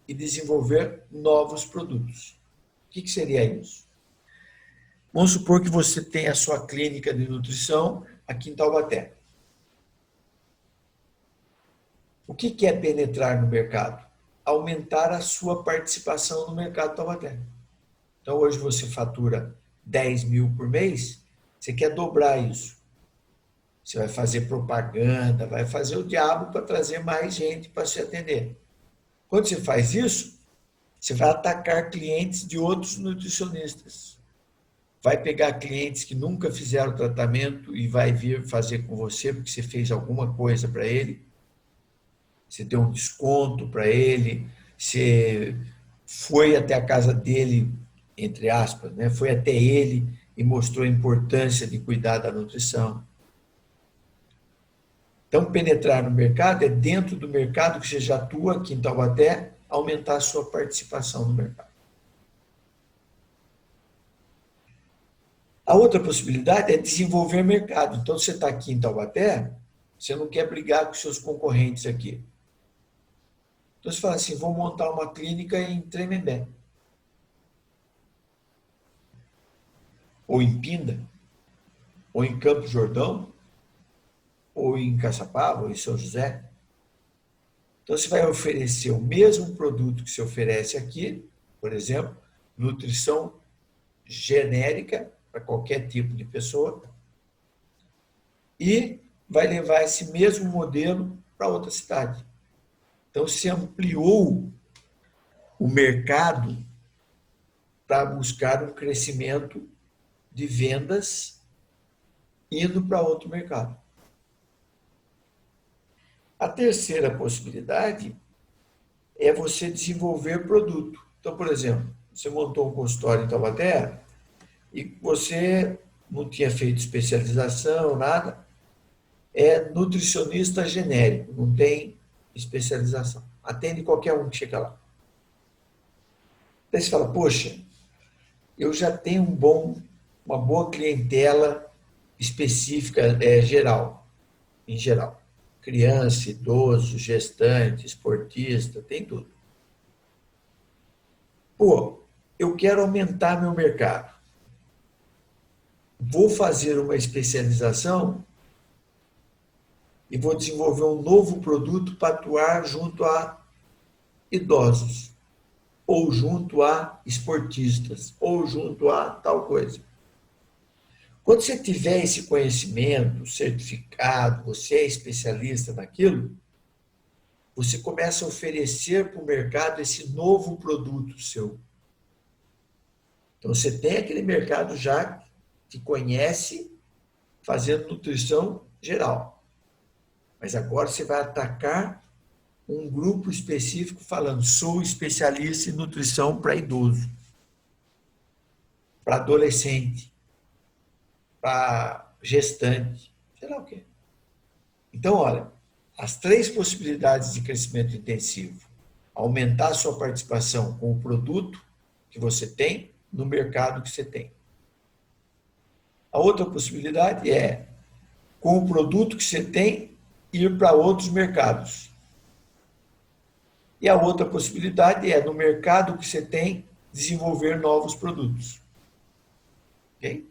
e desenvolver novos produtos. O que seria isso? Vamos supor que você tem a sua clínica de nutrição aqui em Taubaté. O que é penetrar no mercado? Aumentar a sua participação no mercado de Taubaté. Então, hoje você fatura 10 mil por mês, você quer dobrar isso. Você vai fazer propaganda, vai fazer o diabo para trazer mais gente para se atender. Quando você faz isso, você vai atacar clientes de outros nutricionistas. Vai pegar clientes que nunca fizeram tratamento e vai vir fazer com você porque você fez alguma coisa para ele. Você deu um desconto para ele, você foi até a casa dele, entre aspas, né? Foi até ele e mostrou a importância de cuidar da nutrição. Então, penetrar no mercado é dentro do mercado que você já atua aqui em Taubaté, aumentar a sua participação no mercado. A outra possibilidade é desenvolver mercado. Então, você está aqui em Taubaté, você não quer brigar com seus concorrentes aqui. Então, você fala assim, vou montar uma clínica em Tremembé. Ou em Pinda, ou em Campos Jordão, ou em Caçapava, ou em São José. Então, você vai oferecer o mesmo produto que se oferece aqui, por exemplo, nutrição genérica para qualquer tipo de pessoa, e vai levar esse mesmo modelo para outra cidade. Então, se ampliou o mercado para buscar um crescimento de vendas indo para outro mercado. A terceira possibilidade é você desenvolver produto. Então, por exemplo, você montou um consultório em Taubaté e você não tinha feito especialização, nada, é nutricionista genérico, não tem especialização. Atende qualquer um que chega lá. Daí você fala, poxa, eu já tenho uma boa clientela específica, geral, em geral. Criança, idoso, gestante, esportista, tem tudo. Pô, eu quero aumentar meu mercado. Vou fazer uma especialização e vou desenvolver um novo produto para atuar junto a idosos, ou junto a esportistas, ou junto a tal coisa. Quando você tiver esse conhecimento, certificado, você é especialista naquilo, você começa a oferecer para o mercado esse novo produto seu. Então, você tem aquele mercado já que conhece fazendo nutrição geral. Mas agora você vai atacar um grupo específico falando, sou especialista em nutrição para idoso, para adolescente, para gestante, sei lá o quê. Então, olha, as 3 possibilidades de crescimento intensivo. Aumentar a sua participação com o produto que você tem no mercado que você tem. A outra possibilidade é, com o produto que você tem, ir para outros mercados. E a outra possibilidade é, no mercado que você tem, desenvolver novos produtos. Ok?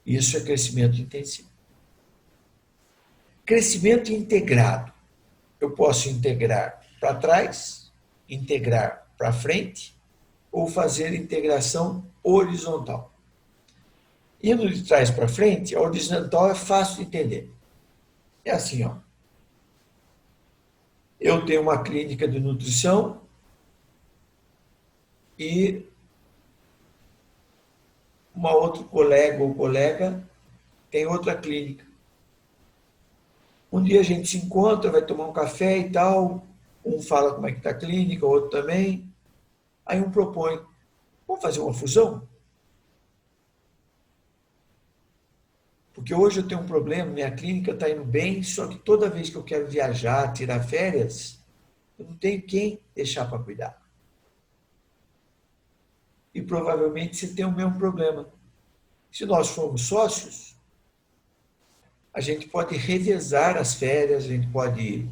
Isso é crescimento intensivo. Crescimento integrado. Eu posso integrar para trás, integrar para frente, ou fazer integração horizontal. Indo de trás para frente, a horizontal é fácil de entender. É assim, ó. Eu tenho uma clínica de nutrição e uma outra colega ou colega tem outra clínica. Um dia a gente se encontra, vai tomar um café e tal, um fala como é que está a clínica, o outro também. Aí um propõe, vamos fazer uma fusão? Porque hoje eu tenho um problema, minha clínica está indo bem, só que toda vez que eu quero viajar, tirar férias, eu não tenho quem deixar para cuidar. E provavelmente você tem o mesmo problema. Se nós formos sócios, a gente pode revezar as férias, a gente pode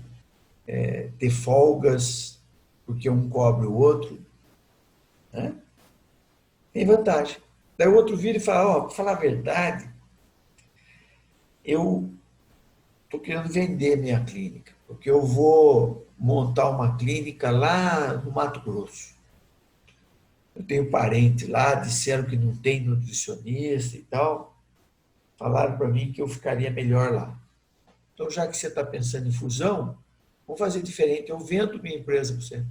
ter folgas, porque um cobre o outro. Né? Tem vantagem. Daí o outro vira e fala, ó, para falar a verdade, eu estou querendo vender minha clínica, porque eu vou montar uma clínica lá no Mato Grosso. Eu tenho parente lá, disseram que não tem nutricionista e tal, falaram para mim que eu ficaria melhor lá. Então, já que você está pensando em fusão, vamos fazer diferente, eu vendo minha empresa para você.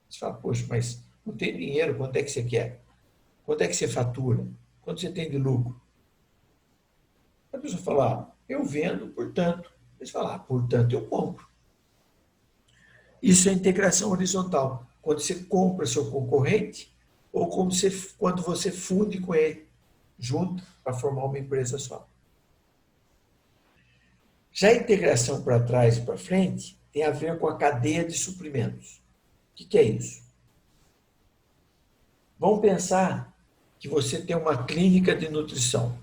Você fala, poxa, mas não tem dinheiro, quanto é que você quer? Quanto é que você fatura? Quanto você tem de lucro? A pessoa fala, eu vendo, portanto. Eles falam, portanto, eu compro. Isso é integração horizontal. Quando você compra seu concorrente, ou quando você funde com ele, junto, para formar uma empresa só. Já a integração para trás e para frente tem a ver com a cadeia de suprimentos. O que é isso? Vamos pensar que você tem uma clínica de nutrição.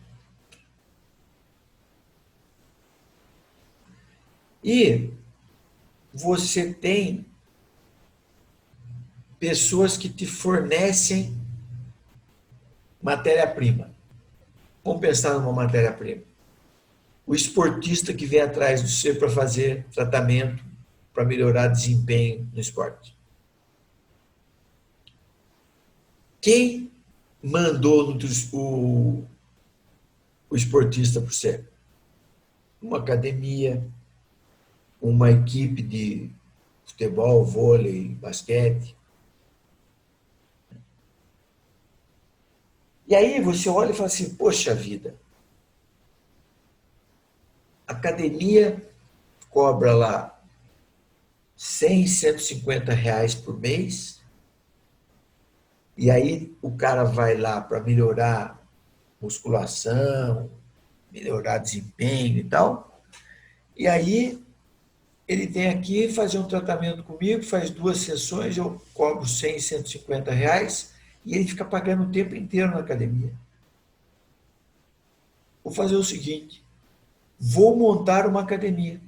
E você tem pessoas que te fornecem matéria-prima. Vamos pensar numa matéria-prima. O esportista que vem atrás de você para fazer tratamento, para melhorar desempenho no esporte. Quem mandou o esportista para você? Uma academia, uma equipe de futebol, vôlei, basquete. E aí você olha e fala assim, poxa vida, a academia cobra lá 100, 150 reais por mês, e aí o cara vai lá para melhorar musculação, melhorar desempenho e tal, e aí ele vem aqui fazer um tratamento comigo, faz 2 sessões, eu cobro 100, 150 reais, e ele fica pagando o tempo inteiro na academia. Vou fazer o seguinte, vou montar uma academia.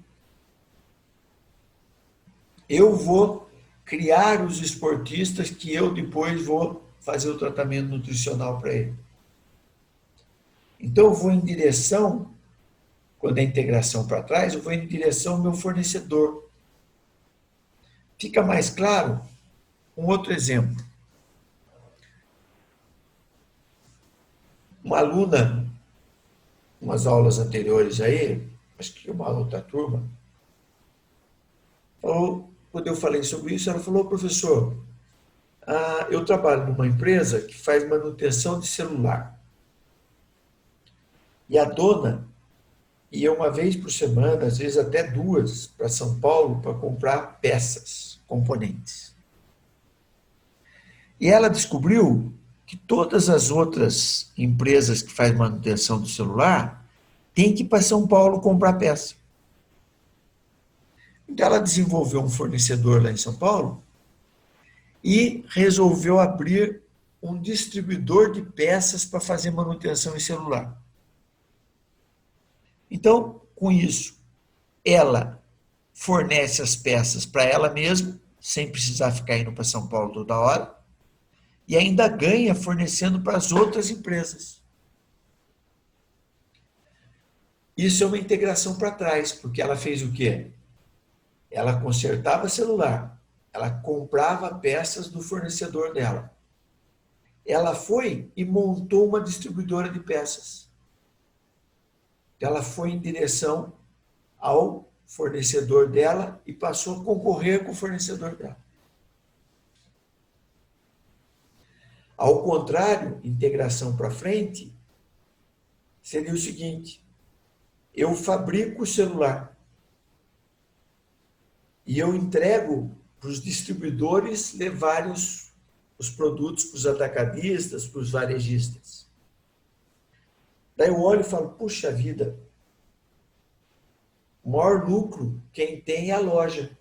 Eu vou criar os esportistas que eu depois vou fazer o tratamento nutricional para ele. Então eu vou em direção, quando é integração para trás, eu vou em direção ao meu fornecedor. Fica mais claro? Um outro exemplo. Uma aluna, umas aulas anteriores aí, acho que uma outra turma, falou, quando eu falei sobre isso, ela falou, professor, eu trabalho numa empresa que faz manutenção de celular. E a dona ia uma vez por semana, às vezes até duas, para São Paulo para comprar peças, componentes. E ela descobriu que todas as outras empresas que fazem manutenção do celular têm que ir para São Paulo comprar peça. Então ela desenvolveu um fornecedor lá em São Paulo e resolveu abrir um distribuidor de peças para fazer manutenção em celular. Então, com isso, ela fornece as peças para ela mesma, sem precisar ficar indo para São Paulo toda hora, e ainda ganha fornecendo para as outras empresas. Isso é uma integração para trás, porque ela fez o quê? Ela consertava celular, ela comprava peças do fornecedor dela. Ela foi e montou uma distribuidora de peças. Ela foi em direção ao fornecedor dela e passou a concorrer com o fornecedor dela. Ao contrário, integração para frente seria o seguinte: eu fabrico o celular e eu entrego para os distribuidores levarem os produtos para os atacadistas, para os varejistas. Daí eu olho e falo, puxa vida, o maior lucro quem tem é a loja.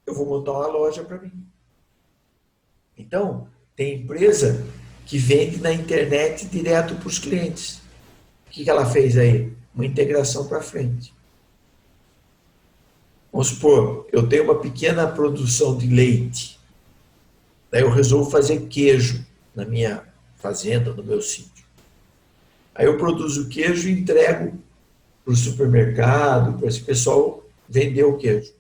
Eu vou montar uma loja para mim. Então, tem empresa que vende na internet direto para os clientes. O que ela fez aí? Uma integração para frente. Vamos supor, eu tenho uma pequena produção de leite. Daí eu resolvo fazer queijo na minha fazenda, no meu sítio. Aí eu produzo queijo e entrego para o supermercado, para esse pessoal vender o queijo.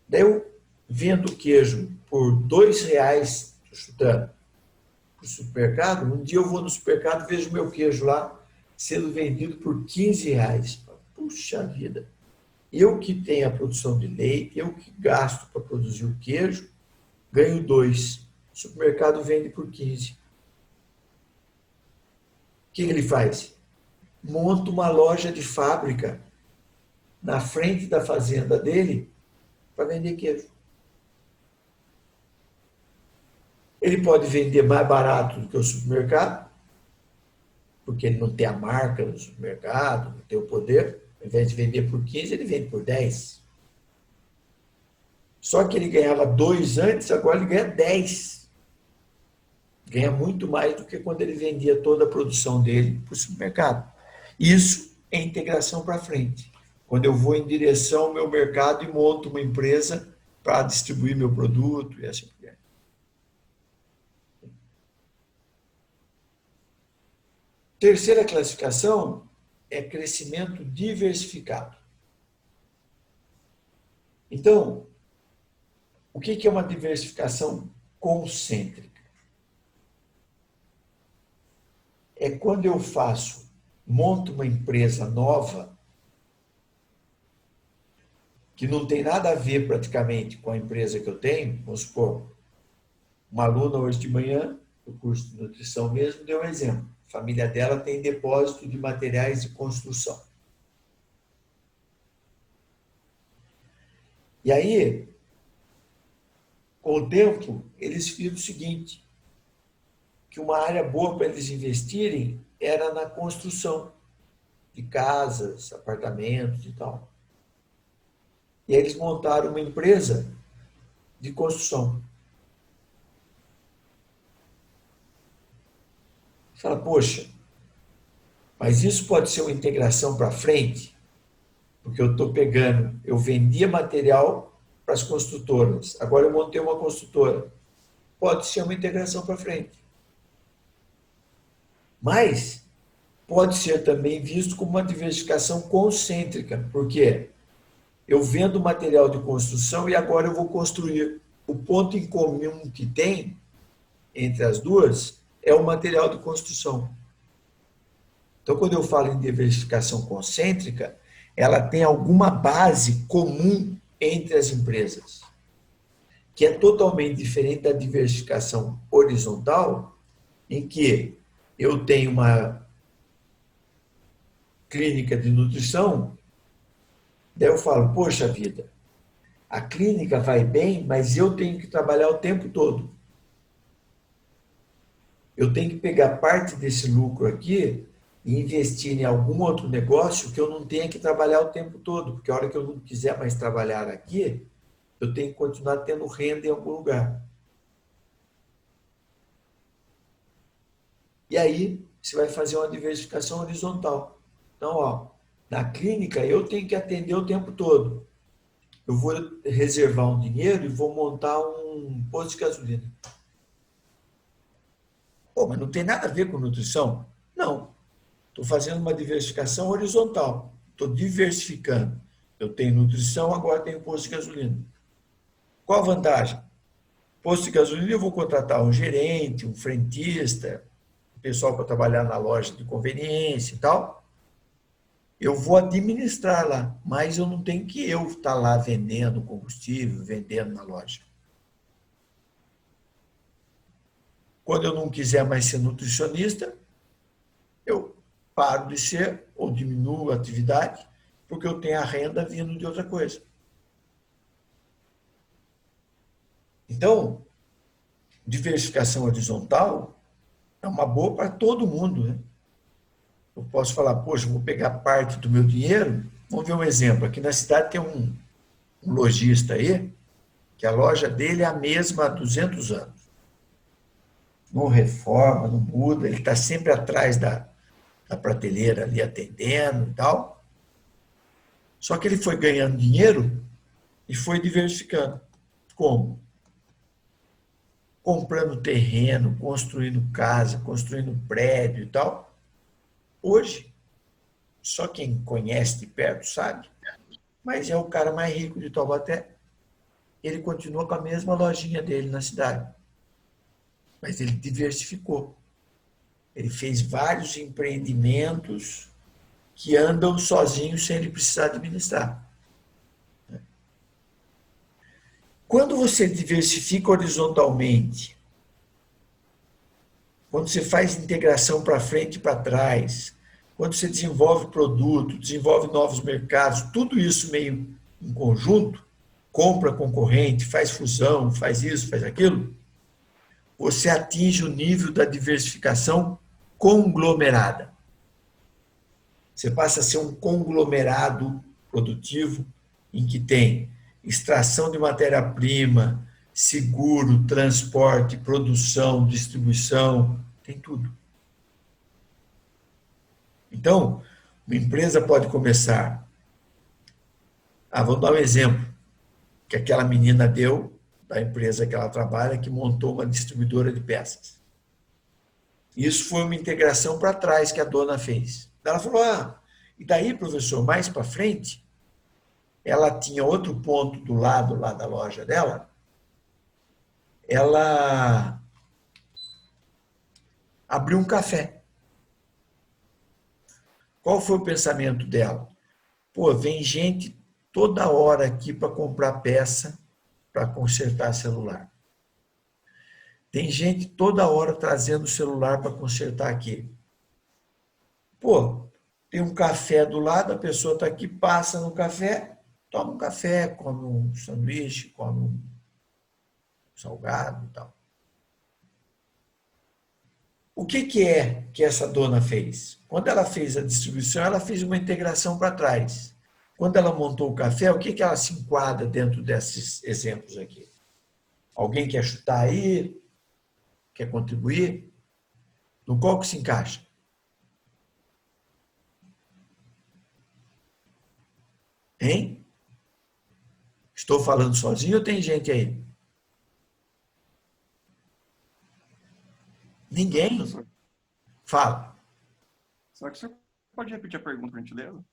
Daí eu vendo o queijo por R$ 2, chutando, para o supermercado. Um dia eu vou no supermercado e vejo meu queijo lá sendo vendido por R$ 15. Puxa vida! Eu que tenho a produção de leite, eu que gasto para produzir o queijo, ganho 2. O supermercado vende por 15. O que ele faz? Monta uma loja de fábrica na frente da fazenda dele para vender queijo. Ele pode vender mais barato do que o supermercado, porque ele não tem a marca do supermercado, não tem o poder. Ao invés de vender por 15, ele vende por 10. Só que ele ganhava 2 antes, agora ele ganha 10. Ganha muito mais do que quando ele vendia toda a produção dele para o supermercado. Isso é integração para frente. Quando eu vou em direção ao meu mercado e monto uma empresa para distribuir meu produto e assim por diante. Terceira classificação é crescimento diversificado. Então, o que é uma diversificação concêntrica? É quando eu monto uma empresa nova, que não tem nada a ver praticamente com a empresa que eu tenho. Vamos supor, uma aluna hoje de manhã, do curso de nutrição mesmo, deu um exemplo. A família dela tem depósito de materiais de construção. E aí, com o tempo, eles viram o seguinte, que uma área boa para eles investirem era na construção de casas, apartamentos e tal. E aí eles montaram uma empresa de construção. Fala, poxa, mas isso pode ser uma integração para frente, porque eu vendia material para as construtoras, agora eu montei uma construtora. Pode ser uma integração para frente. Mas pode ser também visto como uma diversificação concêntrica, porque eu vendo material de construção e agora eu vou construir. O ponto em comum que tem entre as duas é o material de construção. Então, quando eu falo em diversificação concêntrica, ela tem alguma base comum entre as empresas, que é totalmente diferente da diversificação horizontal, em que eu tenho uma clínica de nutrição, daí eu falo, poxa vida, a clínica vai bem, mas eu tenho que trabalhar o tempo todo. Eu tenho que pegar parte desse lucro aqui e investir em algum outro negócio que eu não tenha que trabalhar o tempo todo, porque a hora que eu não quiser mais trabalhar aqui, eu tenho que continuar tendo renda em algum lugar. E aí, você vai fazer uma diversificação horizontal. Então, ó, Na clínica, eu tenho que atender o tempo todo. Eu vou reservar um dinheiro e vou montar um posto de gasolina. Pô, mas não tem nada a ver com nutrição? Não. Estou fazendo uma diversificação horizontal. Estou diversificando. Eu tenho nutrição, agora tenho posto de gasolina. Qual a vantagem? Posto de gasolina, eu vou contratar um gerente, um frentista, um pessoal para trabalhar na loja de conveniência e tal. Eu vou administrar lá, mas eu não tenho que eu estar lá vendendo combustível, vendendo na loja. Quando eu não quiser mais ser nutricionista, eu paro de ser ou diminuo a atividade, porque eu tenho a renda vindo de outra coisa. Então, diversificação horizontal é uma boa para todo mundo, né? Eu posso falar, poxa, vou pegar parte do meu dinheiro. Vamos ver um exemplo. Aqui na cidade tem um lojista aí, que a loja dele é a mesma há 200 anos. Não reforma, não muda, ele está sempre atrás da prateleira ali atendendo e tal. Só que ele foi ganhando dinheiro e foi diversificando. Como? Comprando terreno, construindo casa, construindo prédio e tal. Hoje, só quem conhece de perto sabe, mas é o cara mais rico de Taubaté. Ele continua com a mesma lojinha dele na cidade, mas ele diversificou. Ele fez vários empreendimentos que andam sozinhos sem ele precisar administrar. Quando você diversifica horizontalmente, quando você faz integração para frente e para trás, quando você desenvolve produto, desenvolve novos mercados, tudo isso meio em conjunto, compra concorrente, faz fusão, faz isso, faz aquilo, você atinge o nível da diversificação conglomerada. Você passa a ser um conglomerado produtivo em que tem extração de matéria-prima, seguro, transporte, produção, distribuição, tem tudo. Então, uma empresa pode começar. Vou dar um exemplo que aquela menina deu da empresa que ela trabalha, que montou uma distribuidora de peças. Isso foi uma integração para trás que a dona fez. Ela falou: e daí, professor, mais para frente, ela tinha outro ponto do lado lá da loja dela, ela abriu um café. Qual foi o pensamento dela? Pô, vem gente toda hora aqui para comprar peça para consertar celular. Tem gente toda hora trazendo o celular para consertar aqui. Pô, tem um café do lado, a pessoa está aqui, passa no café, toma um café, come um sanduíche, come um salgado e tal. O que é que essa dona fez? Quando ela fez a distribuição, ela fez uma integração para trás. Quando ela montou o café, o que ela se enquadra dentro desses exemplos aqui? Alguém quer chutar aí? Quer contribuir? No qual que se encaixa? Hein? Estou falando sozinho ou tem gente aí? Ninguém?
Professor,
Fala.
só que o senhor pode repetir a pergunta, por gentileza?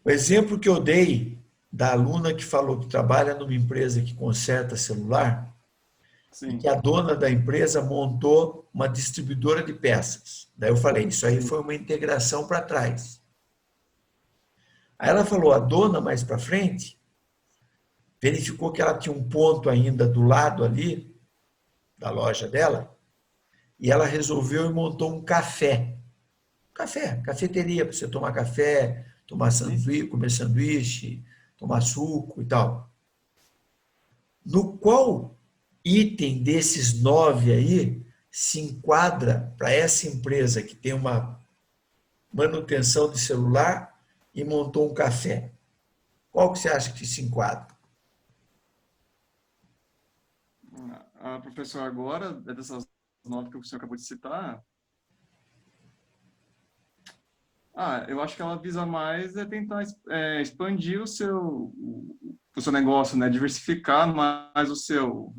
O exemplo que eu dei da aluna que falou que trabalha numa empresa que conserta celular e que
Sim,
a dona da empresa montou uma distribuidora de peças. Daí eu falei, isso aí
sim,
foi uma integração para trás. Aí ela falou, a dona mais para frente verificou que ela tinha um ponto ainda do lado ali da loja dela e ela resolveu e montou um café. Café, cafeteria para você tomar café, tomar
sim.
sanduíche, comer sanduíche, tomar suco e tal. No qual item desses 9 aí se enquadra para essa empresa que tem uma manutenção de celular e montou um café? Qual que você acha que se enquadra?
Professor, agora, dessas 9 que o senhor acabou de citar, Eu acho que ela visa mais tentar expandir o seu negócio, né? Diversificar mais o seu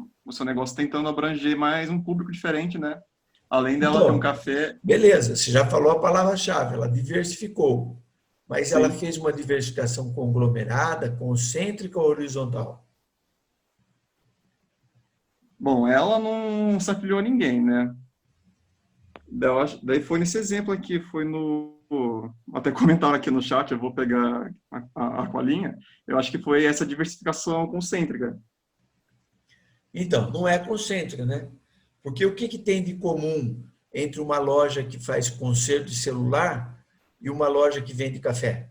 negócio, tentando abranger mais um público diferente, né? Além dela ter um
Então,
café,
beleza, você já falou a palavra-chave, ela diversificou, mas ela
sim.
fez uma diversificação conglomerada, concêntrica ou horizontal?
Bom, ela não se afiliou a ninguém, né? Daí foi nesse exemplo aqui, foi no. Até comentaram aqui no chat, eu vou pegar a colinha. Eu acho que foi essa diversificação concêntrica.
Então, não é concêntrica, né? Porque o que, que tem de comum entre uma loja que faz conserto de celular e uma loja que vende café?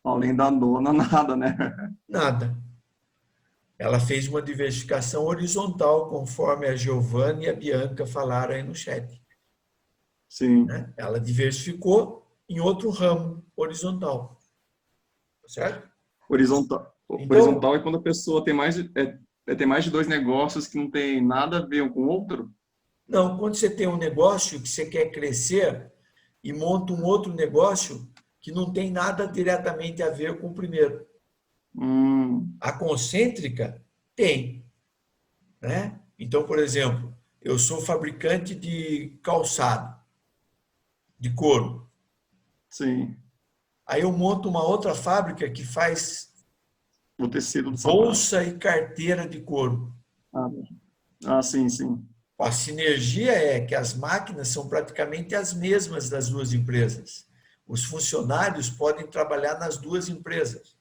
Além da dona, nada, né?
Nada. Ela fez uma diversificação horizontal, conforme a Giovanna e a Bianca falaram aí no chat,
Sim.
né? Ela diversificou em outro ramo horizontal, certo?
Horizontal.
Então,
Horizontal é quando a pessoa tem mais de dois negócios que não tem nada a ver um com o outro.
não, quando você tem um negócio que você quer crescer e monta um outro negócio que não tem nada diretamente a ver com o primeiro.
Hum,
A concêntrica tem, né? Então, por exemplo, eu sou fabricante de calçado, de couro.
sim.
Aí eu monto uma outra fábrica que faz
O tecido do sapato.
bolsa e carteira de couro.
Ah, sim, sim.
A sinergia é que as máquinas são praticamente as mesmas das duas empresas. Os funcionários podem trabalhar nas duas empresas.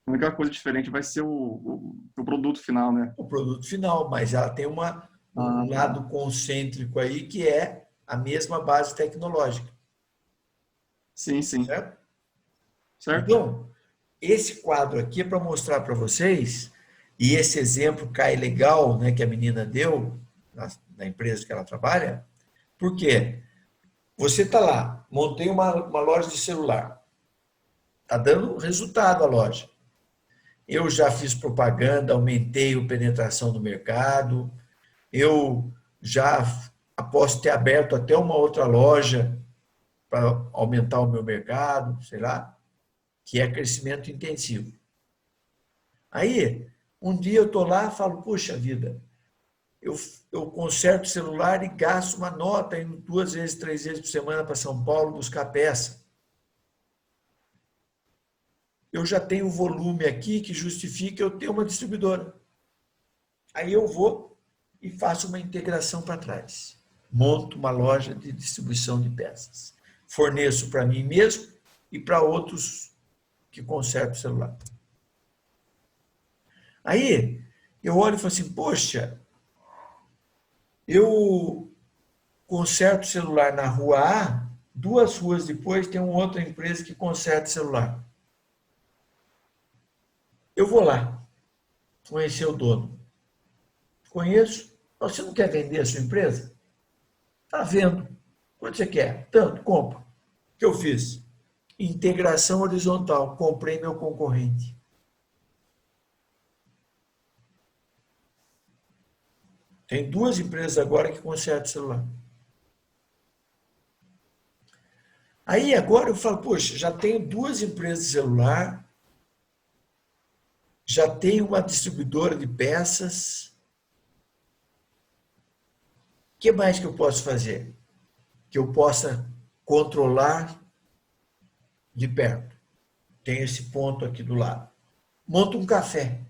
A única coisa diferente vai ser o produto final, né?
O produto final, mas ela tem
Ah,
um
tá.
lado concêntrico aí que é a mesma base tecnológica,
Sim, sim.
certo?
Certo?
Então, esse quadro aqui é para mostrar para vocês, e esse exemplo cai legal, né, que a menina deu na empresa que ela trabalha, por quê? Você está lá, montei uma loja de celular, está dando resultado a loja. Eu já fiz propaganda, aumentei a penetração no mercado, eu já posso ter aberto até uma outra loja para aumentar o meu mercado, sei lá, que é crescimento intensivo. Aí, um dia eu estou lá e falo, puxa vida, eu, eu conserto o celular e gasto uma nota indo 2 vezes, 3 vezes por semana para São Paulo buscar peça. Eu já tenho volume aqui que justifica eu ter uma distribuidora. Aí eu vou e faço uma integração para trás. Monto uma loja de distribuição de peças. Forneço para mim mesmo e para outros que consertam o celular. Aí eu olho e falo assim, poxa, eu conserto o celular na rua A, 2 ruas depois tem uma outra empresa que conserta o celular. Eu vou lá conhecer o dono. Conheço. Você não quer vender a sua empresa? Está vendo. Quanto você quer? Tanto, compra. O que eu fiz? Integração horizontal. Comprei meu concorrente. Tem 2 empresas agora que consertam celular. Aí agora eu falo, poxa, já tenho 2 empresas de celular, já tenho uma distribuidora de peças. O que mais que eu posso fazer? Que eu possa controlar de perto. Tem esse ponto aqui do lado. Monta um café.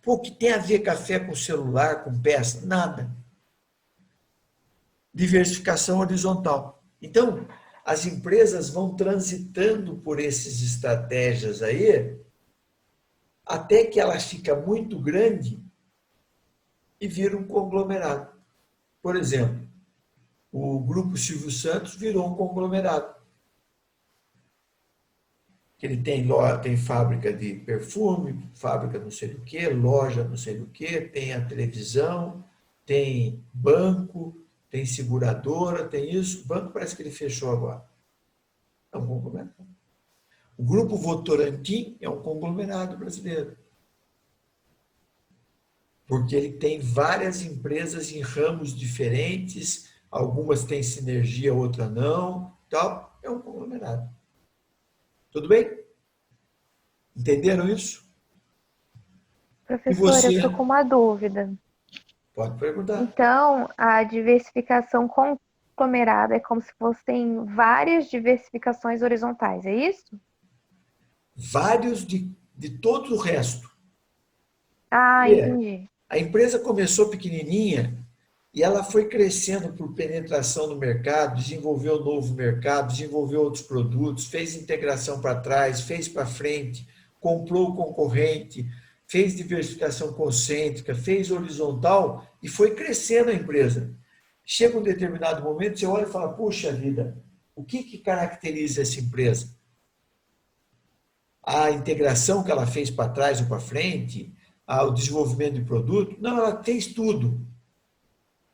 Pô, o que tem a ver café com celular, com peça? Nada. Diversificação horizontal. Então, as empresas vão transitando por essas estratégias aí, até que ela fica muito grande e vira um conglomerado. Por exemplo, o Grupo Silvio Santos virou um conglomerado. Ele tem fábrica de perfume, fábrica não sei do que, loja não sei do que, tem a televisão, tem banco, tem seguradora, tem isso. O banco parece que ele fechou agora. É um conglomerado. O Grupo Votorantim é um conglomerado brasileiro, porque ele tem várias empresas em ramos diferentes, algumas têm sinergia, outras não, tal. é um conglomerado. Tudo bem? Entenderam isso? E
Professor, eu
você?
estou com uma dúvida.
Pode perguntar.
Então, a diversificação conglomerada é como se fossem várias diversificações horizontais, é isso?
Vários de todo o resto.
Ah,
É.
entendi.
A empresa começou pequenininha e ela foi crescendo por penetração no mercado, desenvolveu um novo mercado, desenvolveu outros produtos, fez integração para trás, fez para frente, comprou o concorrente, fez diversificação concêntrica, fez horizontal e foi crescendo a empresa. Chega um determinado momento, você olha e fala, puxa vida, o que caracteriza essa empresa? A integração que ela fez para trás ou para frente, o desenvolvimento de produto? Não, ela fez tudo.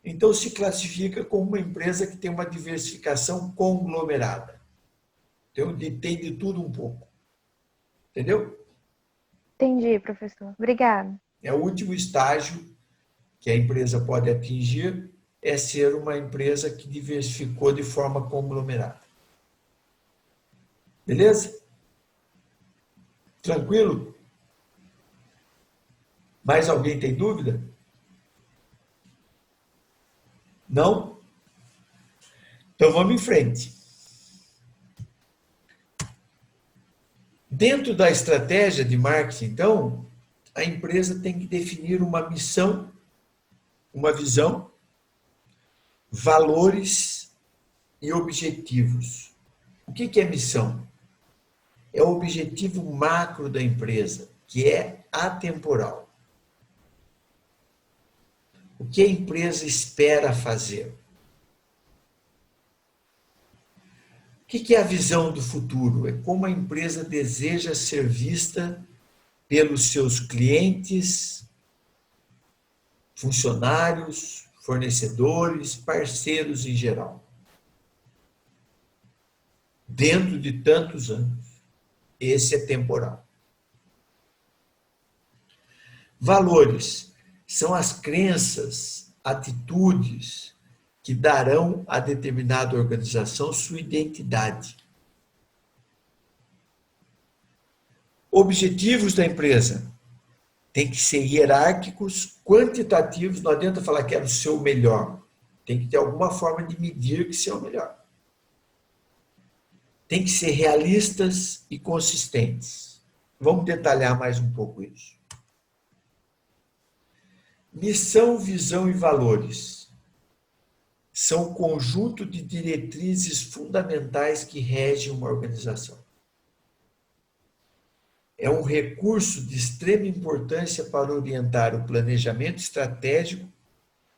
Então se classifica como uma empresa que tem uma diversificação conglomerada. Tem de tudo um pouco. Entendeu?
Entendi, professor. Obrigada.
É o último estágio que a empresa pode atingir, é ser uma empresa que diversificou de forma conglomerada. Beleza? Tranquilo? Mais alguém tem dúvida? Não? Então vamos em frente. Dentro da estratégia de marketing, então, a empresa tem que definir uma missão, uma visão, valores e objetivos. O que é missão? É o objetivo macro da empresa, que é atemporal. O que a empresa espera fazer? O que é a visão do futuro? É como a empresa deseja ser vista pelos seus clientes, funcionários, fornecedores, parceiros em geral. Dentro de tantos anos. Esse é temporal. Valores são as crenças, atitudes que darão a determinada organização sua identidade. Objetivos da empresa tem que ser hierárquicos, quantitativos, não adianta falar que é o seu melhor. Tem que ter alguma forma de medir que seu melhor. Tem que ser realistas e consistentes. Vamos detalhar mais um pouco isso. Missão, visão e valores são o conjunto de diretrizes fundamentais que regem uma organização. É um recurso de extrema importância para orientar o planejamento estratégico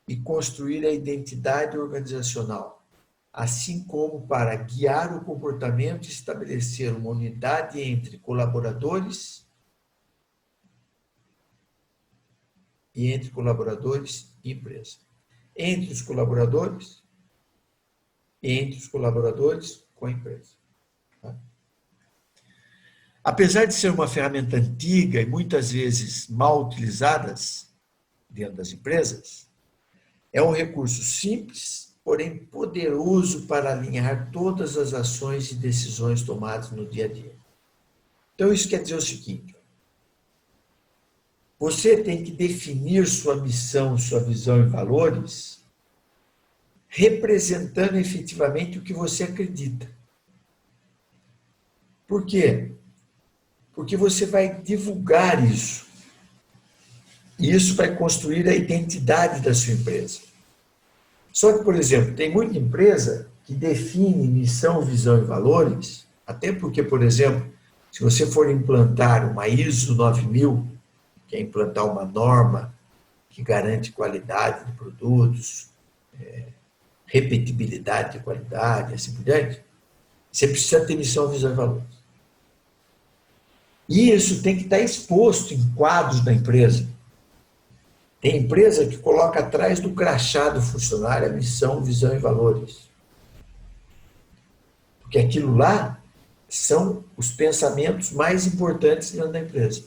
e construir a identidade organizacional, assim como para guiar o comportamento e estabelecer uma unidade entre colaboradores e empresa. Entre os colaboradores com a empresa. Tá? Apesar de ser uma ferramenta antiga e muitas vezes mal utilizadas dentro das empresas, é um recurso simples, porém poderoso para alinhar todas as ações e decisões tomadas no dia a dia. Então isso quer dizer o seguinte: você tem que definir sua missão, sua visão e valores, representando efetivamente o que você acredita. Por quê? Porque você vai divulgar isso. E isso vai construir a identidade da sua empresa. Só que, por exemplo, tem muita empresa que define missão, visão e valores, até porque, por exemplo, se você for implantar uma ISO 9000, que é implantar uma norma que garante qualidade de produtos, repetibilidade de qualidade, assim por diante, você precisa ter missão, visão e valores. E isso tem que estar exposto em quadros da empresa. Tem empresa que coloca atrás do crachá do funcionário a missão, visão e valores. Porque aquilo lá são os pensamentos mais importantes dentro da empresa.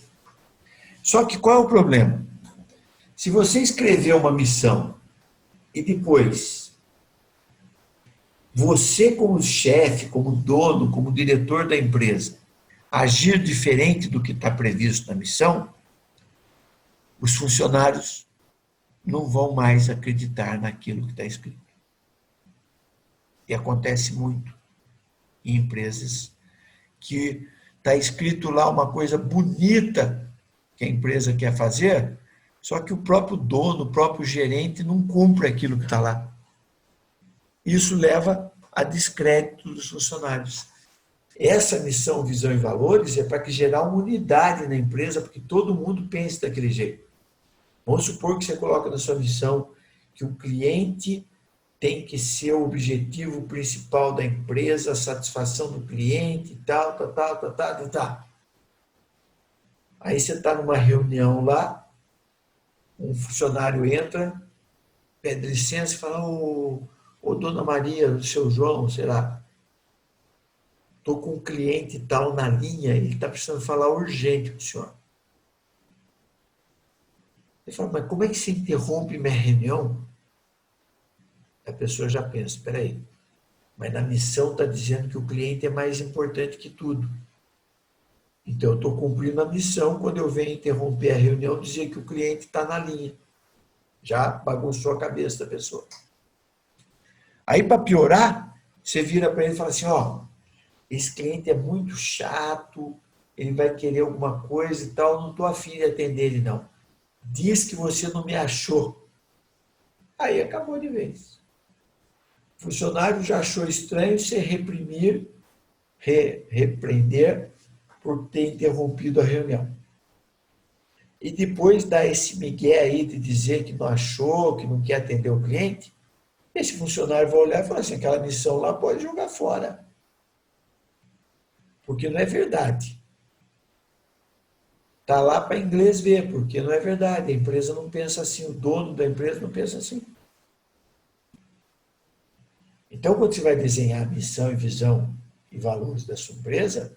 Só que qual é o problema? Se você escrever uma missão e depois você como chefe, como dono, como diretor da empresa, agir diferente do que está previsto na missão, os funcionários não vão mais acreditar naquilo que está escrito. E acontece muito em empresas que está escrito lá uma coisa bonita que a empresa quer fazer, só que o próprio dono, o próprio gerente não cumpre aquilo que está lá. Isso leva a descrédito dos funcionários. Essa missão, visão e valores é para gerar uma unidade na empresa, porque todo mundo pense daquele jeito. Vamos supor que você coloca na sua missão que o cliente tem que ser o objetivo principal da empresa, a satisfação do cliente, tal. Aí você está numa reunião lá, um funcionário entra, pede licença e fala, ô dona Maria, o seu João, sei lá, estou com um cliente tal na linha, ele está precisando falar urgente com o senhor. Ele fala, mas como é que você interrompe minha reunião? A pessoa já pensa, espera aí, mas na missão está dizendo que o cliente é mais importante que tudo. Então eu estou cumprindo a missão quando eu venho interromper a reunião dizer que o cliente está na linha. Já bagunçou a cabeça da pessoa. Aí para piorar, você vira para ele e fala assim, ó, esse cliente é muito chato, ele vai querer alguma coisa e tal, não estou afim de atender ele não. Diz que você não me achou. Aí acabou de vez. O funcionário já achou estranho você repreender por ter interrompido a reunião. E depois dar esse migué aí de dizer que não achou, que não quer atender o cliente, esse funcionário vai olhar e falar assim, aquela missão lá pode jogar fora. Porque não é verdade. Está lá para inglês ver, porque não é verdade. A empresa não pensa assim, o dono da empresa não pensa assim. Então, quando você vai desenhar a missão e visão e valores da sua empresa,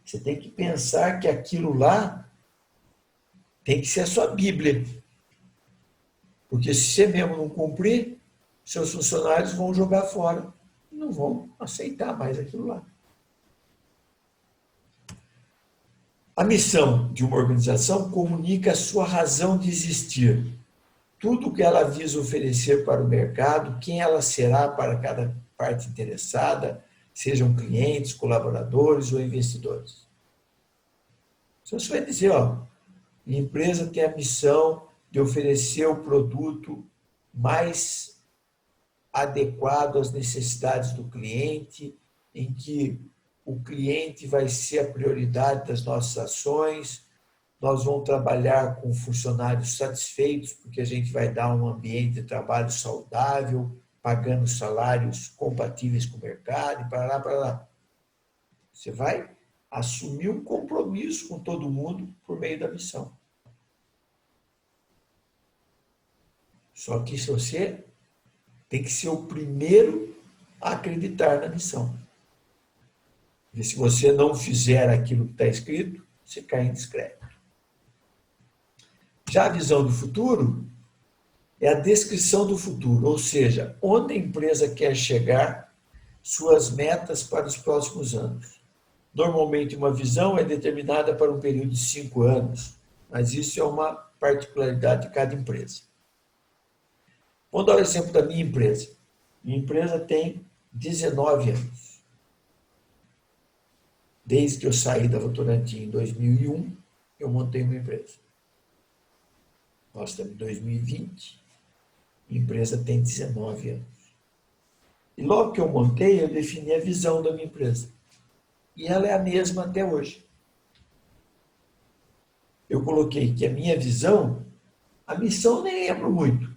você tem que pensar que aquilo lá tem que ser a sua Bíblia. Porque se você mesmo não cumprir, seus funcionários vão jogar fora. Não vão aceitar mais aquilo lá. A missão de uma organização comunica a sua razão de existir. Tudo o que ela visa oferecer para o mercado, quem ela será para cada parte interessada, sejam clientes, colaboradores ou investidores. Então, você vai dizer, ó, a empresa tem a missão de oferecer o produto mais adequado às necessidades do cliente, em que o cliente vai ser a prioridade das nossas ações, nós vamos trabalhar com funcionários satisfeitos, porque a gente vai dar um ambiente de trabalho saudável, pagando salários compatíveis com o mercado, e para lá. Você vai assumir um compromisso com todo mundo por meio da missão. Só que você tem que ser o primeiro a acreditar na missão. E se você não fizer aquilo que está escrito, você cai em descrédito. Já a visão do futuro é a descrição do futuro, ou seja, onde a empresa quer chegar, suas metas para os próximos anos. Normalmente, uma visão é determinada para um período de 5 anos, mas isso é uma particularidade de cada empresa. Vamos dar o exemplo da minha empresa. Minha empresa tem 19 anos. Desde que eu saí da Votorantim em 2001, eu montei uma empresa. Nós estamos em 2020, a empresa tem 19 anos. E logo que eu montei, eu defini a visão da minha empresa. E ela é a mesma até hoje. Eu coloquei que a minha visão, a missão nem lembro muito,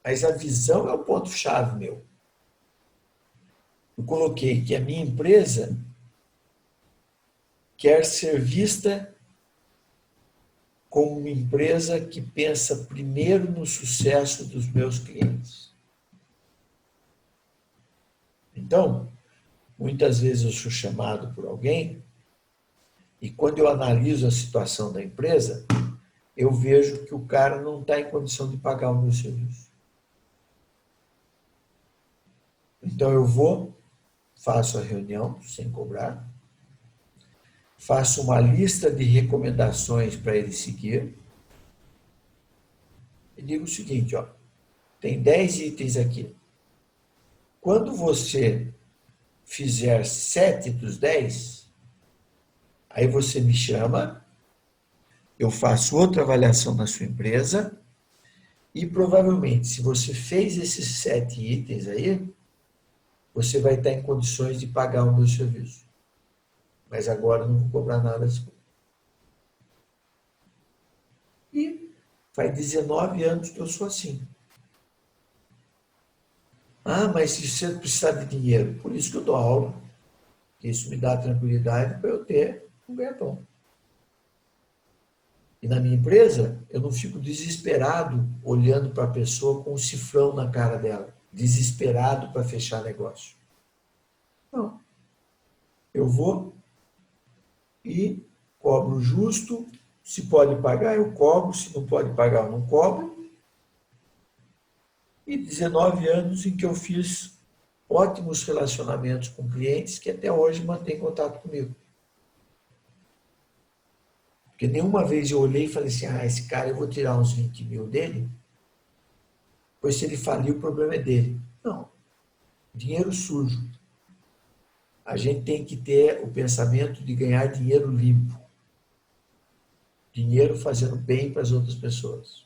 mas a visão é o ponto-chave meu. Eu coloquei que a minha empresa quer ser vista como uma empresa que pensa primeiro no sucesso dos meus clientes. Então, muitas vezes eu sou chamado por alguém e quando eu analiso a situação da empresa, eu vejo que o cara não está em condição de pagar o meu serviço. Então, Então eu vou, faço a reunião sem cobrar, faço uma lista de recomendações para ele seguir e digo o seguinte, ó, tem 10 itens aqui. Quando você fizer 7 dos 10, aí você me chama, eu faço outra avaliação na sua empresa e provavelmente, se você fez esses 7 itens aí, você vai estar em condições de pagar o meu serviço. Mas agora eu não vou cobrar nada. E faz 19 anos que eu sou assim. Ah, mas se você precisar de dinheiro, por isso que eu dou aula. Isso me dá tranquilidade para eu ter um ganha-pão. E na minha empresa, eu não fico desesperado olhando para a pessoa com um cifrão na cara dela, desesperado para fechar negócio. Não. Eu vou e cobro justo. Se pode pagar, eu cobro. Se não pode pagar, eu não cobro. E 19 anos em que eu fiz ótimos relacionamentos com clientes que até hoje mantêm contato comigo. Porque nenhuma vez eu olhei e falei assim, esse cara eu vou tirar uns 20 mil dele, pois se ele falir o problema é dele. Não. Dinheiro sujo. A gente tem que ter o pensamento de ganhar dinheiro limpo. Dinheiro fazendo bem para as outras pessoas.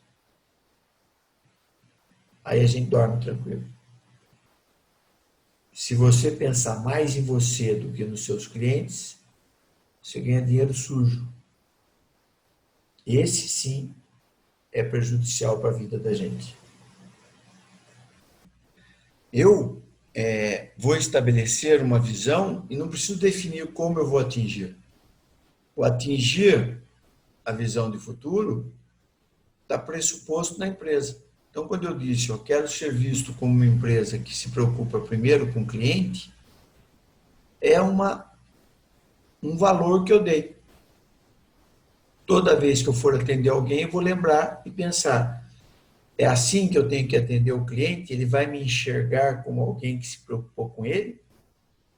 Aí a gente dorme tranquilo. Se você pensar mais em você do que nos seus clientes, você ganha dinheiro sujo. Esse sim é prejudicial para a vida da gente. Eu vou estabelecer uma visão e não preciso definir como eu vou atingir. O atingir a visão de futuro está pressuposto na empresa. Então, quando eu disse, eu quero ser visto como uma empresa que se preocupa primeiro com o cliente, é um valor que eu dei. Toda vez que eu for atender alguém, eu vou lembrar e pensar, é assim que eu tenho que atender o cliente? Ele vai me enxergar como alguém que se preocupou com ele?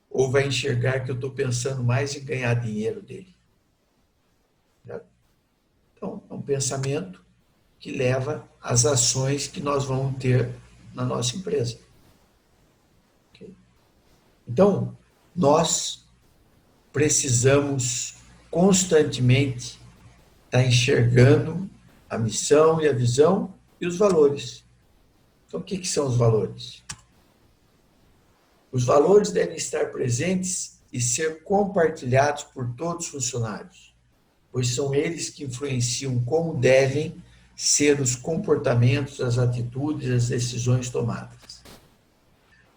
Ou vai enxergar que eu estou pensando mais em ganhar dinheiro dele? Então, é um pensamento que leva às ações que nós vamos ter na nossa empresa. Okay? Então, nós precisamos constantemente estar enxergando a missão e a visão e os valores. Então, o que são os valores? Os valores devem estar presentes e ser compartilhados por todos os funcionários, pois são eles que influenciam como devem ser os comportamentos, as atitudes, as decisões tomadas.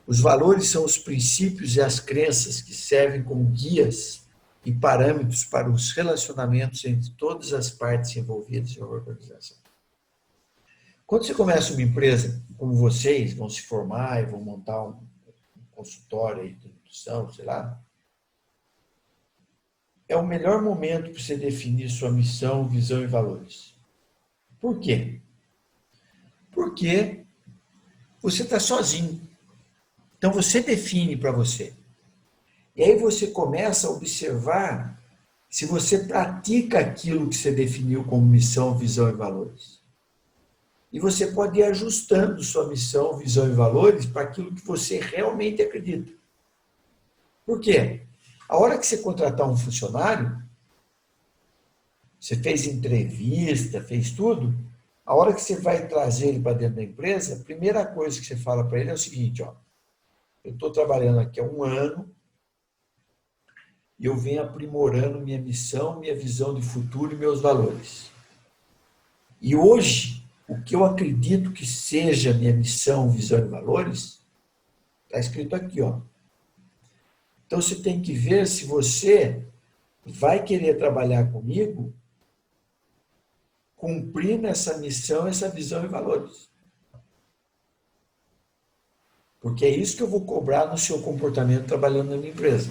Os valores são os princípios e as crenças que servem como guias e parâmetros para os relacionamentos entre todas as partes envolvidas em uma organização. Quando você começa uma empresa, como vocês vão se formar e vão montar um consultório aí de nutrição, sei lá, é o melhor momento para você definir sua missão, visão e valores. Por quê? Porque você está sozinho. Então você define para você. E aí você começa a observar se você pratica aquilo que você definiu como missão, visão e valores. E você pode ir ajustando sua missão, visão e valores para aquilo que você realmente acredita. Por quê? A hora que você contratar um funcionário, você fez entrevista, fez tudo, a hora que você vai trazer ele para dentro da empresa, a primeira coisa que você fala para ele é o seguinte, ó, eu estou trabalhando aqui há 1 ano e eu venho aprimorando minha missão, minha visão de futuro e meus valores. E hoje, o que eu acredito que seja minha missão, visão e valores, está escrito aqui, ó. Então você tem que ver se você vai querer trabalhar comigo cumprindo essa missão, essa visão e valores. Porque é isso que eu vou cobrar no seu comportamento trabalhando na minha empresa.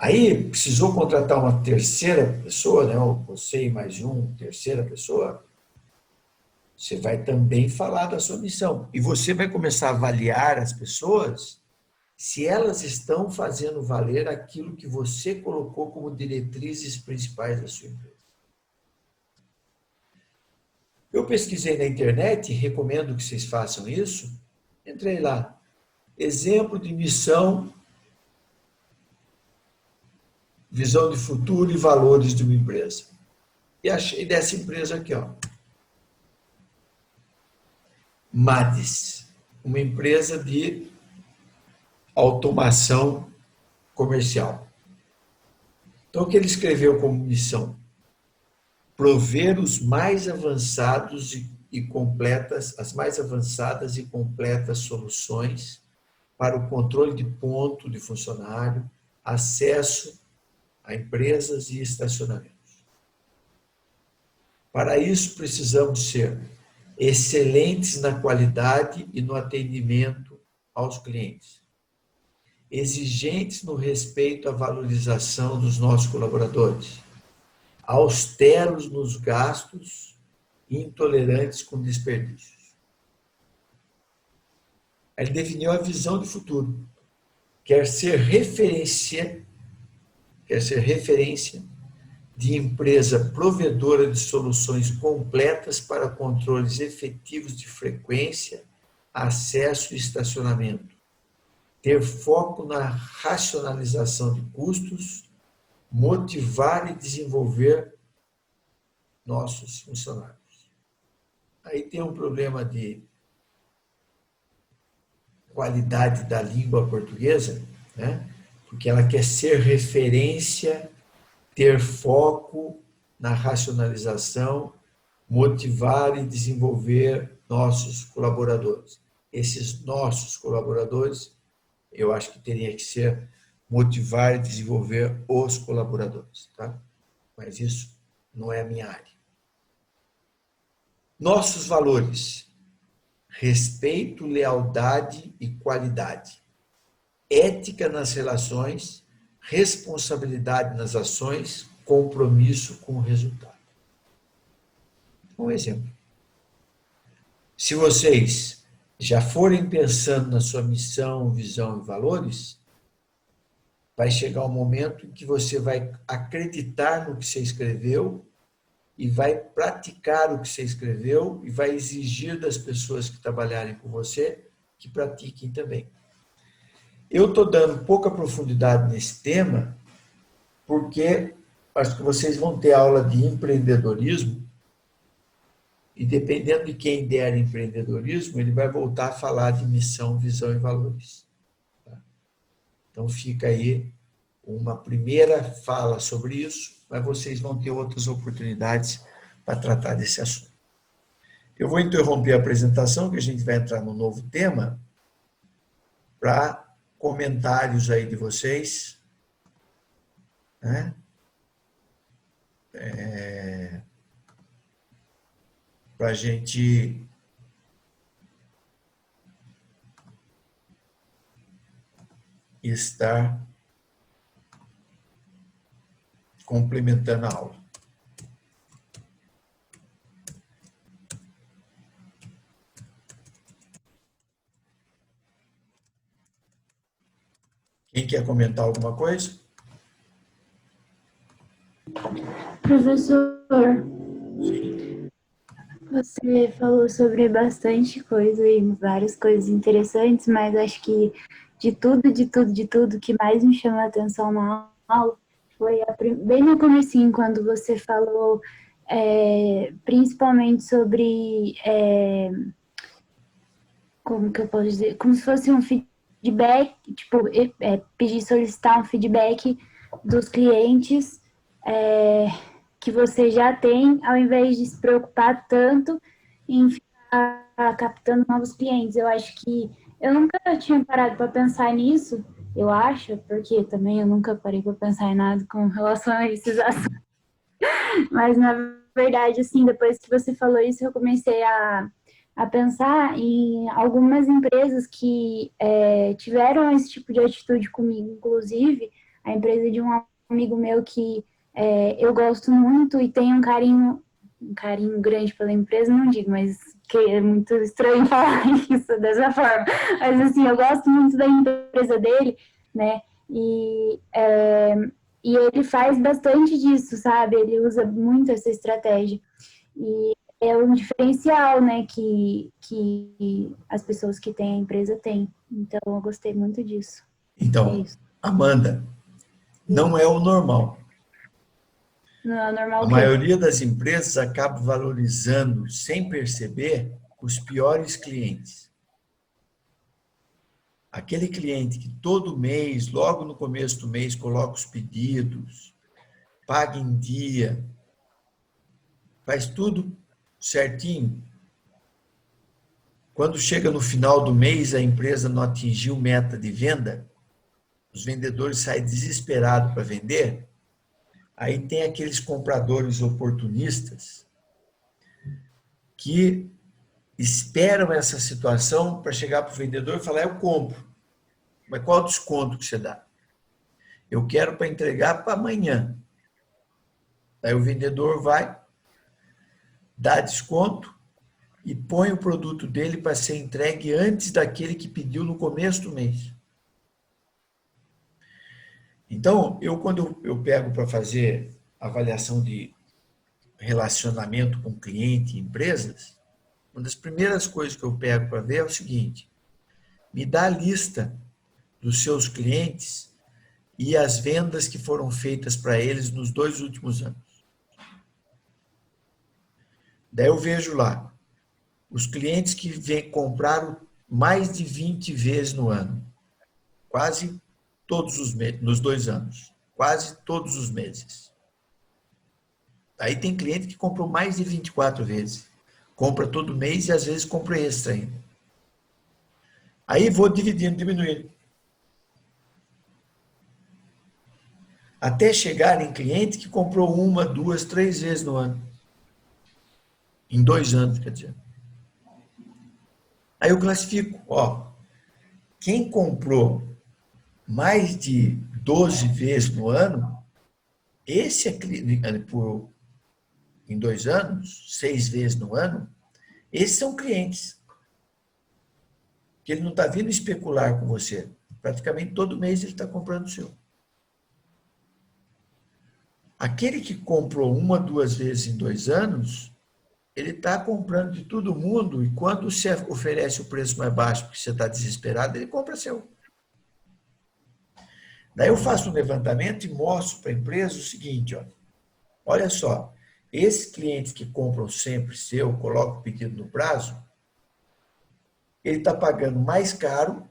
Aí, precisou contratar uma terceira pessoa, né? Ou você e mais terceira pessoa. Você vai também falar da sua missão. E você vai começar a avaliar as pessoas se elas estão fazendo valer aquilo que você colocou como diretrizes principais da sua empresa. Eu pesquisei na internet, recomendo que vocês façam isso. Entrei lá. Exemplo de missão, visão de futuro e valores de uma empresa. E achei dessa empresa aqui, ó. Madis, uma empresa de automação comercial. Então, o que ele escreveu como missão? Prover os mais avançados e completas, as mais avançadas e completas soluções para o controle de ponto de funcionário, acesso a empresas e estacionamentos. Para isso, precisamos ser excelentes na qualidade e no atendimento aos clientes, exigentes no respeito à valorização dos nossos colaboradores, austeros nos gastos e intolerantes com desperdícios. Ele definiu a visão de futuro. Quer ser referência de empresa provedora de soluções completas para controles efetivos de frequência, acesso e estacionamento. Ter foco na racionalização de custos, motivar e desenvolver nossos funcionários. Aí tem um problema de qualidade da língua portuguesa, né? Porque ela quer ser referência, ter foco na racionalização, motivar e desenvolver nossos colaboradores. Esses nossos colaboradores, eu acho que teria que ser motivar e desenvolver os colaboradores, tá? Mas isso não é a minha área. Nossos valores: respeito, lealdade e qualidade, ética nas relações, responsabilidade nas ações, compromisso com o resultado. Um exemplo. Se vocês já forem pensando na sua missão, visão e valores, vai chegar um momento em que você vai acreditar no que você escreveu e vai praticar o que você escreveu e vai exigir das pessoas que trabalharem com você que pratiquem também. Eu estou dando pouca profundidade nesse tema porque acho que vocês vão ter aula de empreendedorismo e dependendo de quem der empreendedorismo, ele vai voltar a falar de missão, visão e valores. Então fica aí uma primeira fala sobre isso, mas vocês vão ter outras oportunidades para tratar desse assunto. Eu vou interromper a apresentação, que a gente vai entrar no novo tema, para comentários aí de vocês, né? Para a gente estar complementando a aula. Quem quer comentar alguma coisa?
Professor, você falou sobre bastante coisa e várias coisas interessantes, mas acho que de tudo que mais me chamou a atenção na aula foi bem no comecinho, quando você falou principalmente sobre, como que eu posso dizer, como se fosse um feedback, tipo, solicitar um feedback dos clientes, que você já tem, ao invés de se preocupar tanto em ficar captando novos clientes. Eu acho que eu nunca tinha parado para pensar nisso, eu acho, porque também eu nunca parei para pensar em nada com relação a esses assuntos. Mas, na verdade, assim, depois que você falou isso, eu comecei a pensar em algumas empresas que tiveram esse tipo de atitude comigo, inclusive a empresa de um amigo meu que eu gosto muito e tenho um carinho um carinho grande pela empresa, não digo, mas que é muito estranho falar isso dessa forma. Mas assim, eu gosto muito da empresa dele, né? E ele faz bastante disso, sabe? Ele usa muito essa estratégia. E é um diferencial, né, que as pessoas que têm a empresa têm. Então, eu gostei muito disso. É
Então,
isso.
Amanda, não é o normal.
Não é
A
normal o quê?
maioria das empresas acaba valorizando, sem perceber, os piores clientes. Aquele cliente que todo mês, logo no começo do mês, coloca os pedidos, paga em dia, faz tudo certinho. Quando chega no final do mês, a empresa não atingiu meta de venda, os vendedores saem desesperados para vender. Aí tem aqueles compradores oportunistas que esperam essa situação para chegar para o vendedor e falar: eu compro. Mas qual o desconto que você dá? Eu quero para entregar para amanhã. Aí o vendedor vai, dá desconto e põe o produto dele para ser entregue antes daquele que pediu no começo do mês. Então, quando eu pego para fazer avaliação de relacionamento com cliente e empresas, uma das primeiras coisas que eu pego para ver é o seguinte: me dá a lista dos seus clientes e as vendas que foram feitas para eles nos 2 últimos anos. Daí eu vejo lá os clientes que compraram mais de 20 vezes no ano, quase todos os meses, nos 2 anos, quase todos os meses. Aí tem cliente que comprou mais de 24 vezes, compra todo mês e às vezes compra extra ainda. Aí vou dividindo, diminuindo. Até chegar em cliente que comprou 1, 2, 3 vezes no ano. Em 2 anos, quer dizer. Aí eu classifico, quem comprou mais de 12 vezes no ano, esse em 2 anos, 6 vezes no ano, esses são clientes. Que ele não está vindo especular com você. Praticamente todo mês ele está comprando o seu. Aquele que comprou 1, 2 vezes em 2 anos, ele está comprando de todo mundo e quando você oferece o preço mais baixo porque você está desesperado, ele compra seu. Daí eu faço um levantamento e mostro para a empresa o seguinte: olha só, esses clientes que compram sempre seu, colocam o pedido no prazo, ele está pagando mais caro,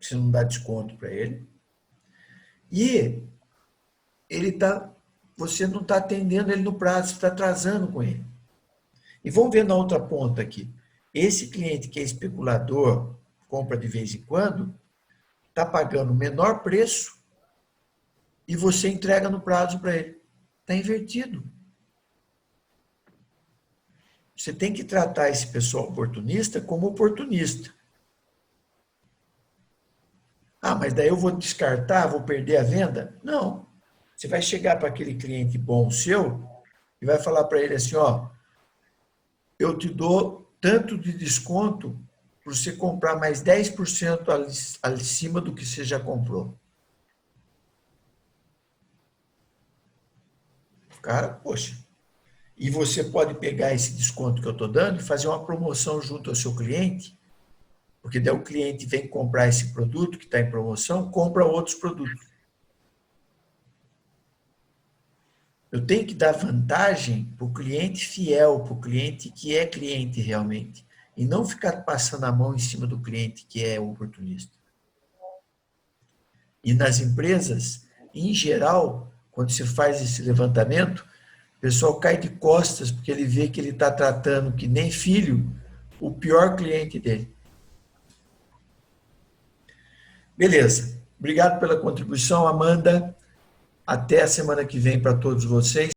você não dá desconto para ele, e você não está atendendo ele no prazo, você está atrasando com ele. E vamos ver na outra ponta aqui. Esse cliente que é especulador, compra de vez em quando, está pagando o menor preço e você entrega no prazo para ele. Está invertido. Você tem que tratar esse pessoal oportunista como oportunista. Mas daí eu vou descartar, vou perder a venda? Não. Você vai chegar para aquele cliente bom seu e vai falar para ele assim: eu te dou tanto de desconto para você comprar mais 10% acima do que você já comprou. Cara, poxa. E você pode pegar esse desconto que eu estou dando e fazer uma promoção junto ao seu cliente, porque daí o cliente vem comprar esse produto que está em promoção, compra outros produtos. Eu tenho que dar vantagem para o cliente fiel, para o cliente que é cliente realmente, e não ficar passando a mão em cima do cliente que é oportunista. E nas empresas, em geral, quando se faz esse levantamento, o pessoal cai de costas porque ele vê que ele está tratando que nem filho o pior cliente dele. Beleza. Obrigado pela contribuição, Amanda. Até a semana que vem para todos vocês.